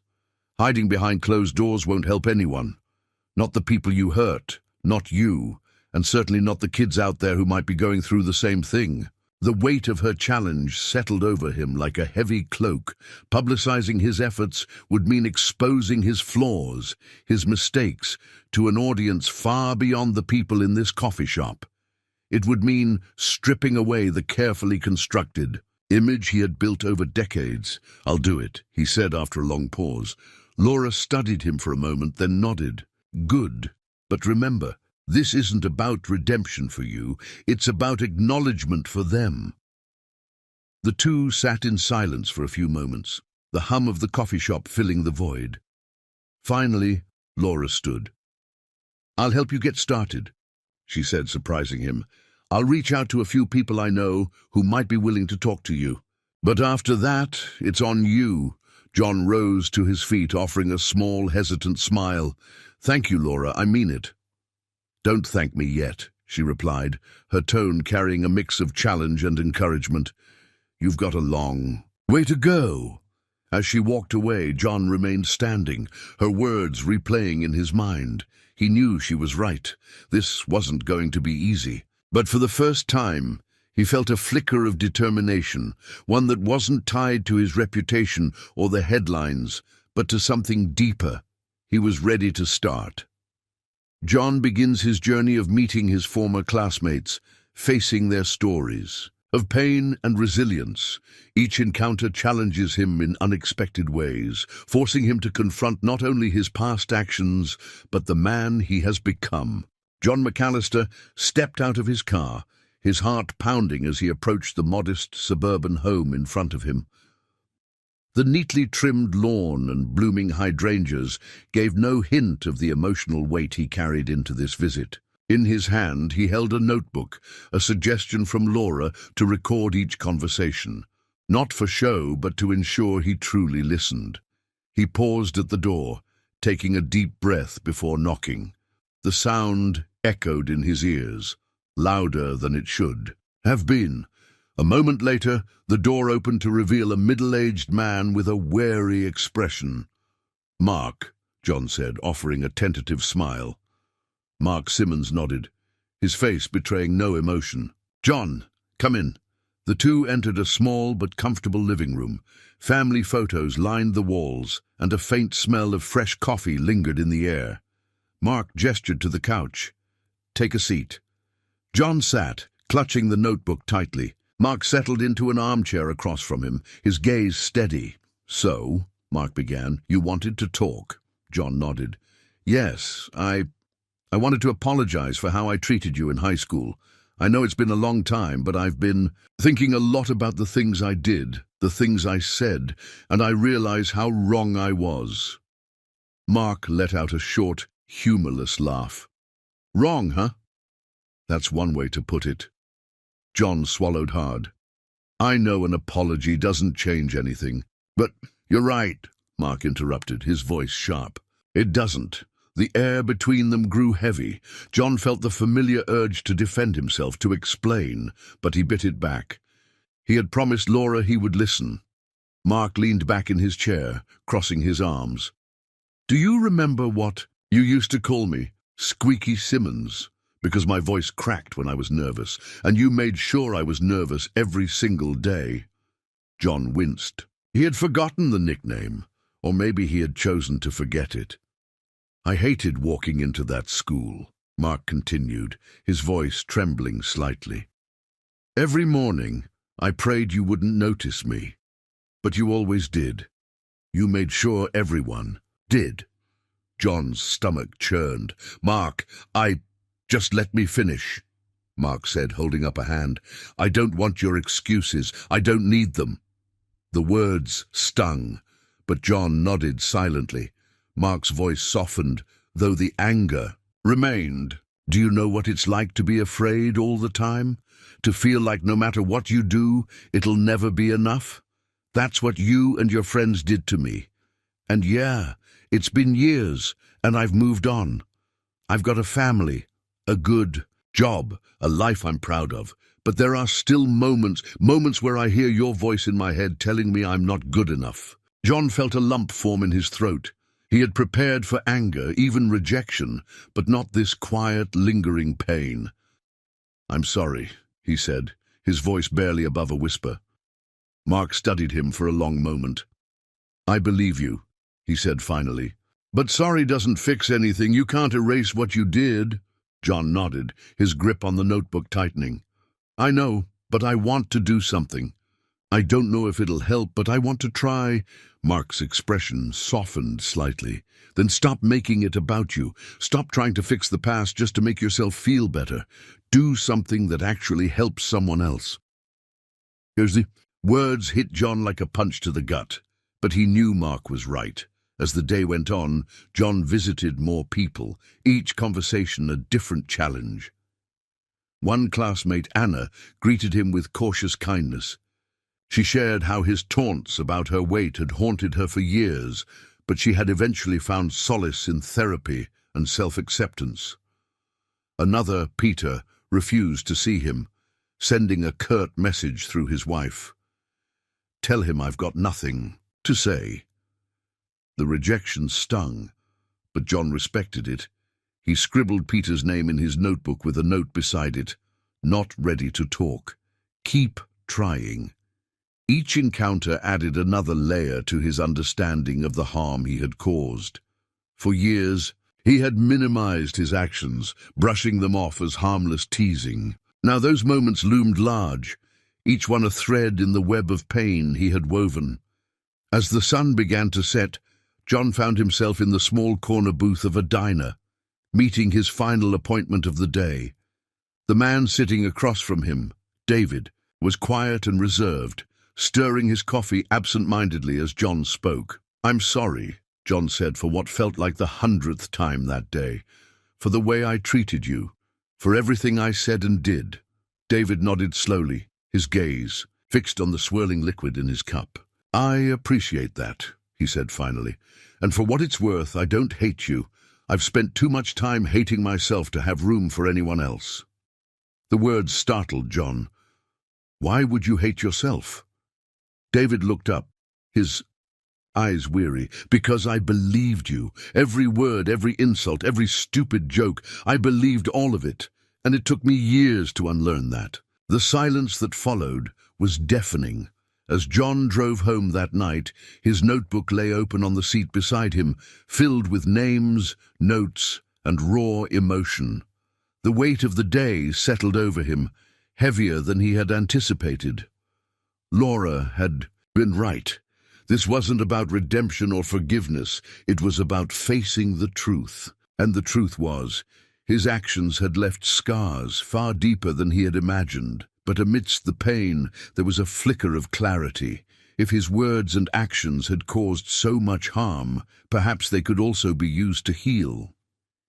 Hiding behind closed doors won't help anyone. Not the people you hurt, not you, and certainly not the kids out there who might be going through the same thing." The weight of her challenge settled over him like a heavy cloak. Publicizing his efforts would mean exposing his flaws, his mistakes, to an audience far beyond the people in this coffee shop. It would mean stripping away the carefully constructed image he had built over decades. "I'll do it," he said after a long pause. Laura studied him for a moment, then nodded. "Good. But remember, this isn't about redemption for you. It's about acknowledgement for them." The two sat in silence for a few moments, the hum of the coffee shop filling the void. Finally, Laura stood. "I'll help you get started," she said, surprising him. "I'll reach out to a few people I know who might be willing to talk to you. But after that, it's on you." John rose to his feet, offering a small, hesitant smile. "Thank you, Laura. I mean it." "Don't thank me yet," she replied, her tone carrying a mix of challenge and encouragement. "You've got a long way to go." As she walked away, John remained standing, her words replaying in his mind. He knew she was right. This wasn't going to be easy. But for the first time, he felt a flicker of determination, one that wasn't tied to his reputation or the headlines, but to something deeper. He was ready to start. John begins his journey of meeting his former classmates, facing their stories of pain and resilience. Each encounter challenges him in unexpected ways, forcing him to confront not only his past actions, but the man he has become. John McAllister stepped out of his car, his heart pounding as he approached the modest suburban home in front of him. The neatly trimmed lawn and blooming hydrangeas gave no hint of the emotional weight he carried into this visit. In his hand, he held a notebook, a suggestion from Laura to record each conversation. Not for show, but to ensure he truly listened. He paused at the door, taking a deep breath before knocking. The sound echoed in his ears, louder than it should have been. A moment later, the door opened to reveal a middle-aged man with a wary expression. "Mark," John said, offering a tentative smile. Mark Simmons nodded. his face betraying no emotion. "John, come in." The two entered a small but comfortable living room. Family photos lined the walls, and a faint smell of fresh coffee lingered in the air. Mark gestured to the couch. "Take a seat." John sat, clutching the notebook tightly. Mark settled into an armchair across from him, his gaze steady. "So," Mark began, "you wanted to talk?" John nodded. "Yes, I wanted to apologize for how I treated you in high school. I know it's been a long time, but I've been thinking a lot about the things I did, the things I said, and I realize how wrong I was." Mark let out a short, humorless laugh. "Wrong, huh? That's one way to put it." John swallowed hard. "I know an apology doesn't change anything, but you're right," Mark interrupted, his voice sharp. "It doesn't." The air between them grew heavy. John felt the familiar urge to defend himself, to explain, but he bit it back. He had promised Laura he would listen. Mark leaned back in his chair, crossing his arms. "Do you remember what you used to call me? Squeaky Simmons? Because my voice cracked when I was nervous, and you made sure I was nervous every single day." John winced. He had forgotten the nickname, or maybe he had chosen to forget it. "I hated walking into that school," Mark continued, his voice trembling slightly. "Every morning, I prayed you wouldn't notice me. But you always did. You made sure everyone did." John's stomach churned. "Mark, just let me finish," Mark said, holding up a hand. "I don't want your excuses. I don't need them." The words stung, but John nodded silently. Mark's voice softened, though the anger remained. "Do you know what it's like to be afraid all the time? To feel like no matter what you do, it'll never be enough? That's what you and your friends did to me. And yeah, it's been years, and I've moved on. I've got a family, a good job, a life I'm proud of. But there are still moments where I hear your voice in my head telling me I'm not good enough." John felt a lump form in his throat. He had prepared for anger, even rejection, but not this quiet, lingering pain. "I'm sorry," he said, his voice barely above a whisper. Mark studied him for a long moment. "I believe you," he said finally. "But sorry doesn't fix anything. You can't erase what you did." John nodded, his grip on the notebook tightening. "I know, but I want to do something. I don't know if it'll help, but I want to try." Mark's expression softened slightly. "Then stop making it about you. Stop trying to fix the past just to make yourself feel better. Do something that actually helps someone else." Here's the words hit John like a punch to the gut, but he knew Mark was right. As the day went on, John visited more people, each conversation a different challenge. One classmate, Anna, greeted him with cautious kindness. She shared how his taunts about her weight had haunted her for years, but she had eventually found solace in therapy and self-acceptance. Another, Peter, refused to see him, sending a curt message through his wife. "Tell him I've got nothing to say." The rejection stung, but John respected it. He scribbled Peter's name in his notebook with a note beside it. "Not ready to talk. Keep trying." Each encounter added another layer to his understanding of the harm he had caused. For years, he had minimized his actions, brushing them off as harmless teasing. Now those moments loomed large, each one a thread in the web of pain he had woven. As the sun began to set, John found himself in the small corner booth of a diner, meeting his final appointment of the day. The man sitting across from him, David, was quiet and reserved, stirring his coffee absent-mindedly as John spoke. "I'm sorry," John said, for what felt like the 100th time that day, "for the way I treated you, for everything I said and did." David nodded slowly, his gaze fixed on the swirling liquid in his cup. "I appreciate that," he said finally, "and for what it's worth, I don't hate you. I've spent too much time hating myself to have room for anyone else." The words startled John. "Why would you hate yourself?" David looked up, his eyes weary. "Because I believed you. Every word, every insult, every stupid joke. I believed all of it. and it took me years to unlearn that. The silence that followed was deafening. As John drove home that night, his notebook lay open on the seat beside him, filled with names, notes, and raw emotion. The weight of the day settled over him, heavier than he had anticipated. Laura had been right. This wasn't about redemption or forgiveness. It was about facing the truth. And the truth was, his actions had left scars far deeper than he had imagined. But amidst the pain, there was a flicker of clarity. If his words and actions had caused so much harm, perhaps they could also be used to heal.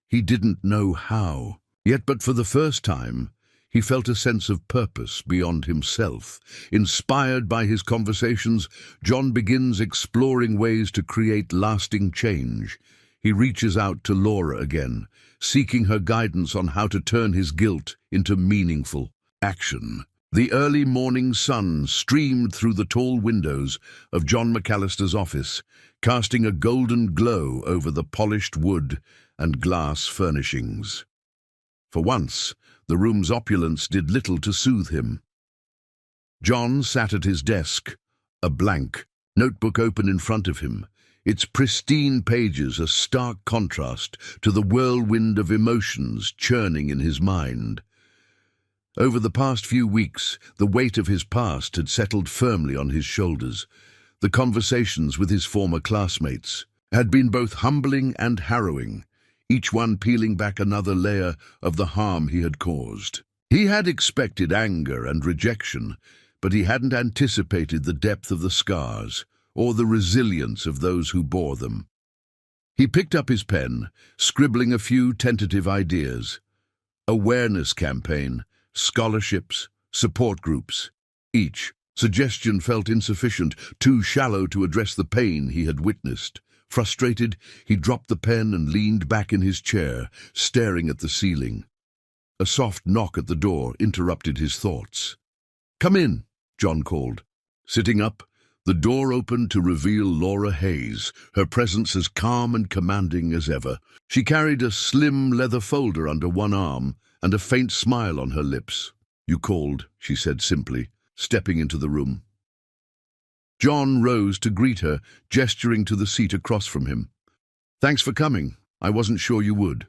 He didn't know how. Yet, but for the first time, he felt a sense of purpose beyond himself. Inspired by his conversations, John begins exploring ways to create lasting change. He reaches out to Laura again, seeking her guidance on how to turn his guilt into meaningful action. The early morning sun streamed through the tall windows of John McAllister's office, casting a golden glow over the polished wood and glass furnishings. For once, the room's opulence did little to soothe him. John sat at his desk, a blank notebook open in front of him, its pristine pages a stark contrast to the whirlwind of emotions churning in his mind. Over the past few weeks, the weight of his past had settled firmly on his shoulders. The conversations with his former classmates had been both humbling and harrowing, each one peeling back another layer of the harm he had caused. He had expected anger and rejection, but he hadn't anticipated the depth of the scars or the resilience of those who bore them. He picked up his pen, scribbling a few tentative ideas. Awareness campaign, scholarships, support groups. Each suggestion felt insufficient, too shallow to address the pain he had witnessed. Frustrated, he dropped the pen and leaned back in his chair, staring at the ceiling. A soft knock at the door interrupted his thoughts. "Come in," John called. Sitting up, the door opened to reveal Laura Hayes, her presence as calm and commanding as ever. She carried a slim leather folder under one arm and a faint smile on her lips. "You called," she said simply, stepping into the room. John rose to greet her, gesturing to the seat across from him. "Thanks for coming. I wasn't sure you would."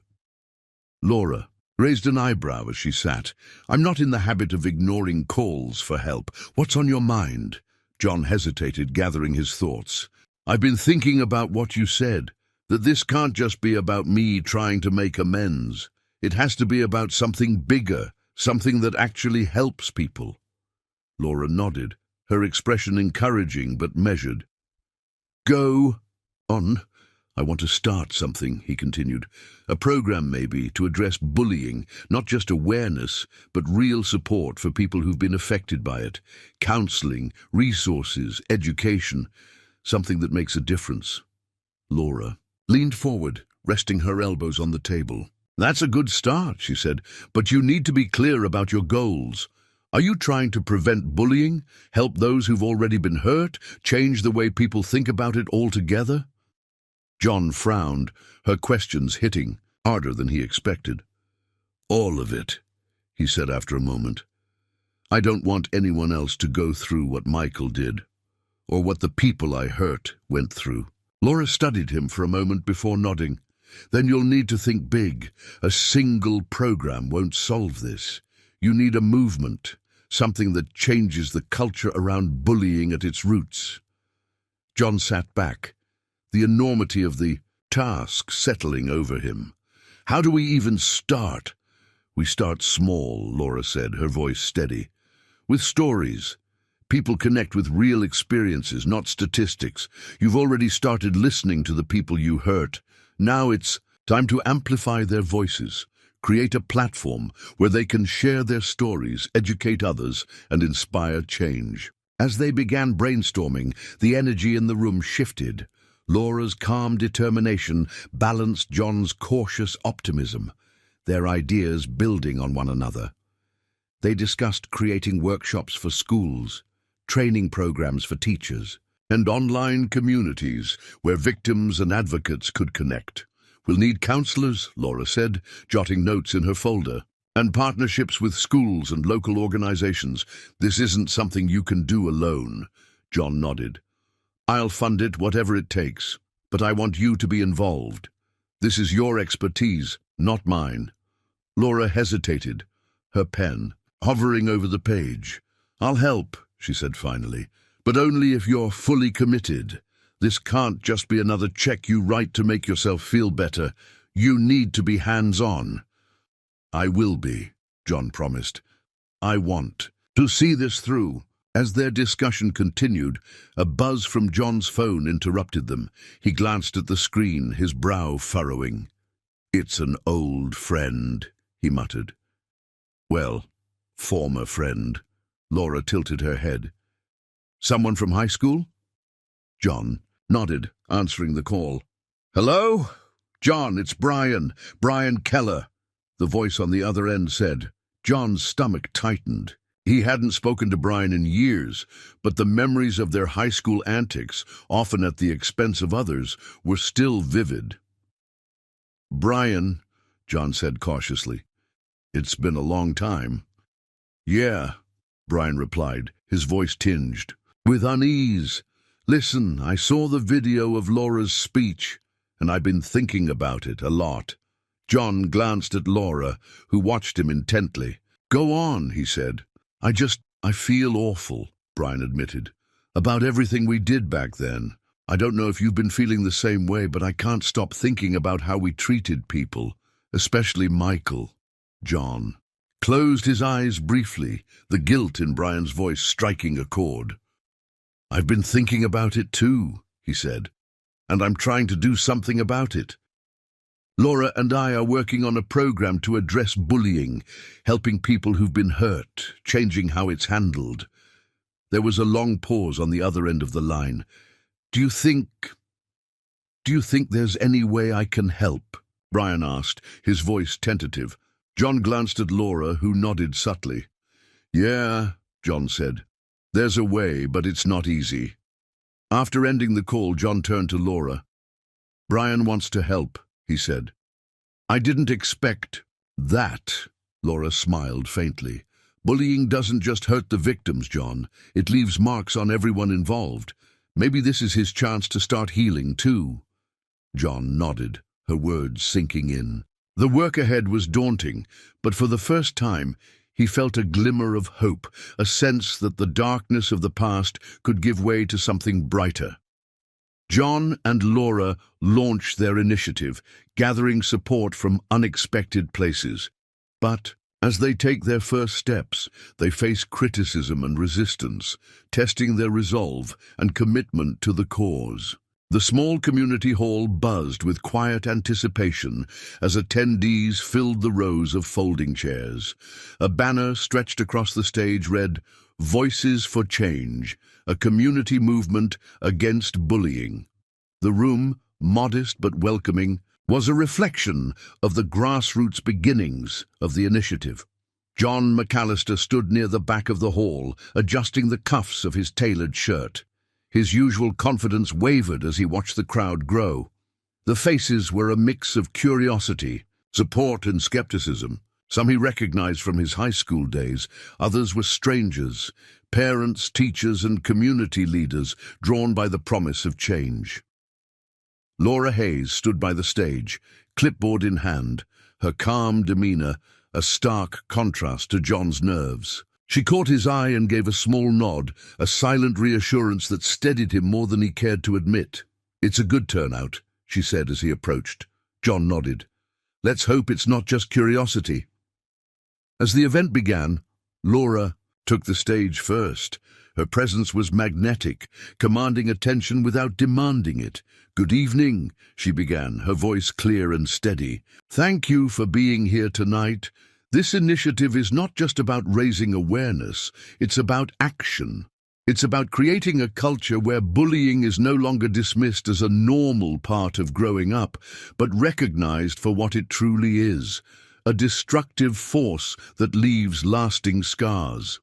Laura raised an eyebrow as she sat. "I'm not in the habit of ignoring calls for help. What's on your mind?" John hesitated, gathering his thoughts. "I've been thinking about what you said, that this can't just be about me trying to make amends. It has to be about something bigger, something that actually helps people." Laura nodded, her expression encouraging but measured. "Go on. I want to start something," he continued. "A program maybe to address bullying, not just awareness, but real support for people who've been affected by it. Counseling, resources, education, something that makes a difference." Laura leaned forward, resting her elbows on the table. "That's a good start," she said, "but you need to be clear about your goals. Are you trying to prevent bullying, help those who've already been hurt, change the way people think about it altogether?" John frowned, her questions hitting harder than he expected. "All of it," he said after a moment. "I don't want anyone else to go through what Michael did, or what the people I hurt went through." Laura studied him for a moment before nodding. "Then you'll need to think big. A single program won't solve this. You need a movement, something that changes the culture around bullying at its roots." John sat back, the enormity of the task settling over him. "How do we even start?" "We start small," Laura said, her voice steady. "With stories. People connect with real experiences, not statistics. You've already started listening to the people you hurt. Now it's time to amplify their voices, create a platform where they can share their stories, educate others, and inspire change." As they began brainstorming, the energy in the room shifted. Laura's calm determination balanced John's cautious optimism, their ideas building on one another. They discussed creating workshops for schools, training programs for teachers, and online communities where victims and advocates could connect. "We'll need counselors," Laura said, jotting notes in her folder. And partnerships with schools and local organizations. This isn't something you can do alone. John nodded. I'll fund it, whatever it takes, but I want you to be involved. This is your expertise, not mine. Laura hesitated, her pen hovering over the page. I'll help, she said finally, but only if you're fully committed. This can't just be another check you write to make yourself feel better. You need to be hands-on. I will be, John promised. I want to see this through. As their discussion continued, a buzz from John's phone interrupted them. He glanced at the screen, his brow furrowing. It's an old friend, he muttered. Well, former friend. Laura tilted her head. Someone from high school? John nodded, answering the call. Hello? John, it's Brian. Brian Keller. The voice on the other end said. John's stomach tightened. He hadn't spoken to Brian in years, but the memories of their high school antics, often at the expense of others, were still vivid. Brian, John said cautiously, it's been a long time. Yeah, Brian replied, his voice tinged with unease. Listen, I saw the video of Laura's speech, and I've been thinking about it a lot. John glanced at Laura, who watched him intently. Go on, he said. I feel awful, Brian admitted, about everything we did back then. I don't know if you've been feeling the same way, but I can't stop thinking about how we treated people, especially Michael. John closed his eyes briefly, the guilt in Brian's voice striking a chord. I've been thinking about it too, he said, and I'm trying to do something about it. Laura and I are working on a program to address bullying, helping people who've been hurt, changing how it's handled. There was a long pause on the other end of the line. Do you think there's any way I can help? Brian asked, his voice tentative. John glanced at Laura, who nodded subtly. Yeah, John said. There's a way, but it's not easy. After ending the call, John turned to Laura. Brian wants to help, he said. I didn't expect that, Laura smiled faintly. Bullying doesn't just hurt the victims, John. It leaves marks on everyone involved. Maybe this is his chance to start healing, too. John nodded, her words sinking in. The work ahead was daunting, but for the first time, he felt a glimmer of hope, a sense that the darkness of the past could give way to something brighter. John and Laura launched their initiative, gathering support from unexpected places. But as they take their first steps, they face criticism and resistance, testing their resolve and commitment to the cause. The small community hall buzzed with quiet anticipation as attendees filled the rows of folding chairs. A banner stretched across the stage read, Voices for Change, a community movement against bullying. The room, modest but welcoming, was a reflection of the grassroots beginnings of the initiative. John McAllister stood near the back of the hall, adjusting the cuffs of his tailored shirt. His usual confidence wavered as he watched the crowd grow. The faces were a mix of curiosity, support and skepticism. Some he recognized from his high school days, others were strangers, parents, teachers and community leaders drawn by the promise of change. Laura Hayes stood by the stage, clipboard in hand, her calm demeanor a stark contrast to John's nerves. She caught his eye and gave a small nod, a silent reassurance that steadied him more than he cared to admit. It's a good turnout, she said as he approached. John nodded. Let's hope it's not just curiosity. As the event began, Laura took the stage first. Her presence was magnetic, commanding attention without demanding it. Good evening, she began, her voice clear and steady. Thank you for being here tonight. This initiative is not just about raising awareness, it's about action. It's about creating a culture where bullying is no longer dismissed as a normal part of growing up, but recognized for what it truly is, a destructive force that leaves lasting scars.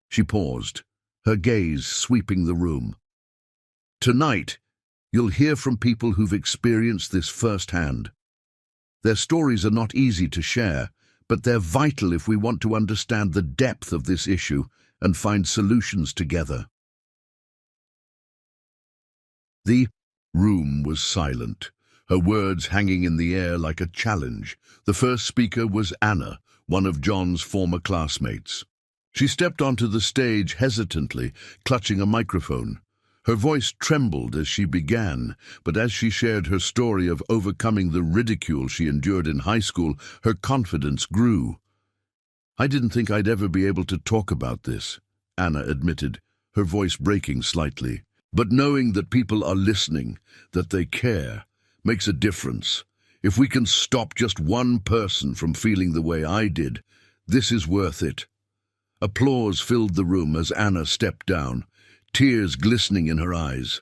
She paused, her gaze sweeping the room. Tonight, you'll hear from people who've experienced this firsthand. Their stories are not easy to share, but they're vital if we want to understand the depth of this issue and find solutions together. The room was silent, her words hanging in the air like a challenge. The first speaker was Anna, one of John's former classmates. She stepped onto the stage hesitantly, clutching a microphone. Her voice trembled as she began, but as she shared her story of overcoming the ridicule she endured in high school, her confidence grew. "I didn't think I'd ever be able to talk about this," Anna admitted, her voice breaking slightly. "But knowing that people are listening, that they care, makes a difference. If we can stop just one person from feeling the way I did, this is worth it." Applause filled the room as Anna stepped down, tears glistening in her eyes.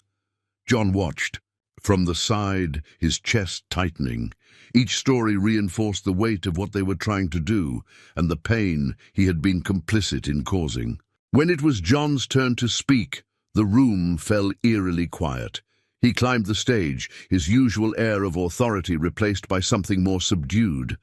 John watched. From the side, his chest tightening. Each story reinforced the weight of what they were trying to do and the pain he had been complicit in causing. When it was John's turn to speak, the room fell eerily quiet. He climbed the stage, his usual air of authority replaced by something more subdued.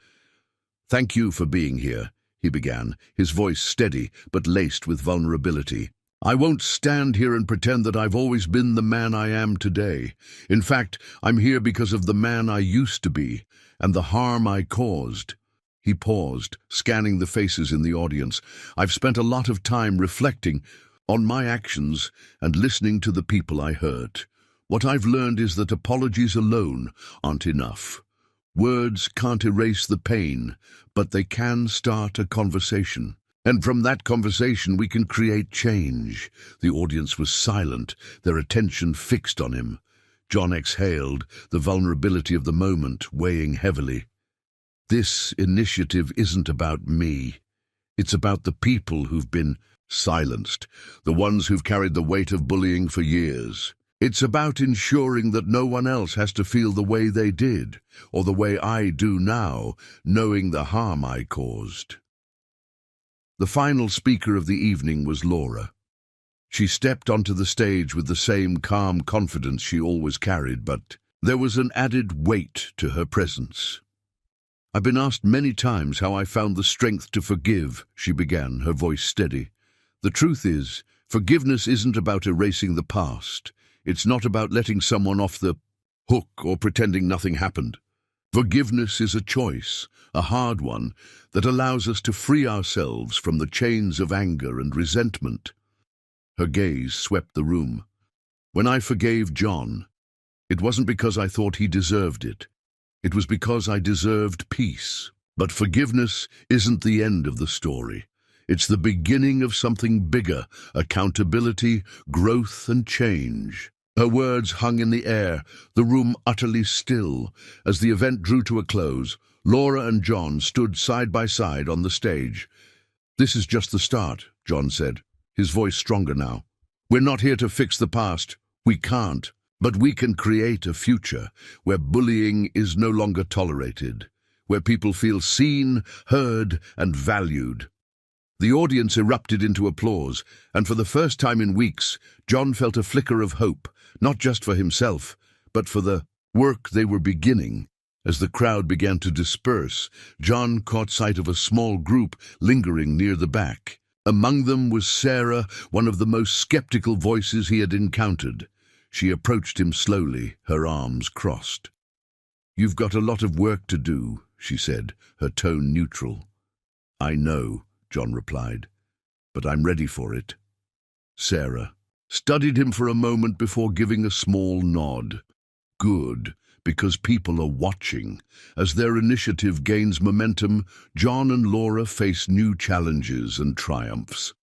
"Thank you for being here," he began, his voice steady but laced with vulnerability. "I won't stand here and pretend that I've always been the man I am today. In fact, I'm here because of the man I used to be and the harm I caused." He paused, scanning the faces in the audience. "I've spent a lot of time reflecting on my actions and listening to the people I hurt. What I've learned is that apologies alone aren't enough. Words can't erase the pain, but they can start a conversation. And from that conversation we can create change." The audience was silent, their attention fixed on him. John exhaled, the vulnerability of the moment weighing heavily. "This initiative isn't about me. It's about the people who've been silenced, the ones who've carried the weight of bullying for years. It's about ensuring that no one else has to feel the way they did, or the way I do now, knowing the harm I caused." The final speaker of the evening was Laura. She stepped onto the stage with the same calm confidence she always carried, but there was an added weight to her presence. "I've been asked many times how I found the strength to forgive," she began, her voice steady. "The truth is, forgiveness isn't about erasing the past. It's not about letting someone off the hook or pretending nothing happened. Forgiveness is a choice, a hard one, that allows us to free ourselves from the chains of anger and resentment." Her gaze swept the room. "When I forgave John, it wasn't because I thought he deserved it. It was because I deserved peace. But forgiveness isn't the end of the story. It's the beginning of something bigger: accountability, growth, and change." Her words hung in the air, the room utterly still. As the event drew to a close, Laura and John stood side by side on the stage. "This is just the start," John said, his voice stronger now. "We're not here to fix the past. We can't. But we can create a future where bullying is no longer tolerated, where people feel seen, heard, and valued." The audience erupted into applause, and for the first time in weeks, John felt a flicker of hope, not just for himself, but for the work they were beginning. As the crowd began to disperse, John caught sight of a small group lingering near the back. Among them was Sarah, one of the most skeptical voices he had encountered. She approached him slowly, her arms crossed. "You've got a lot of work to do," she said, her tone neutral. "I know," John replied, "but I'm ready for it." Sarah studied him for a moment before giving a small nod. "Good, because people are watching." As their initiative gains momentum, John and Laura face new challenges and triumphs.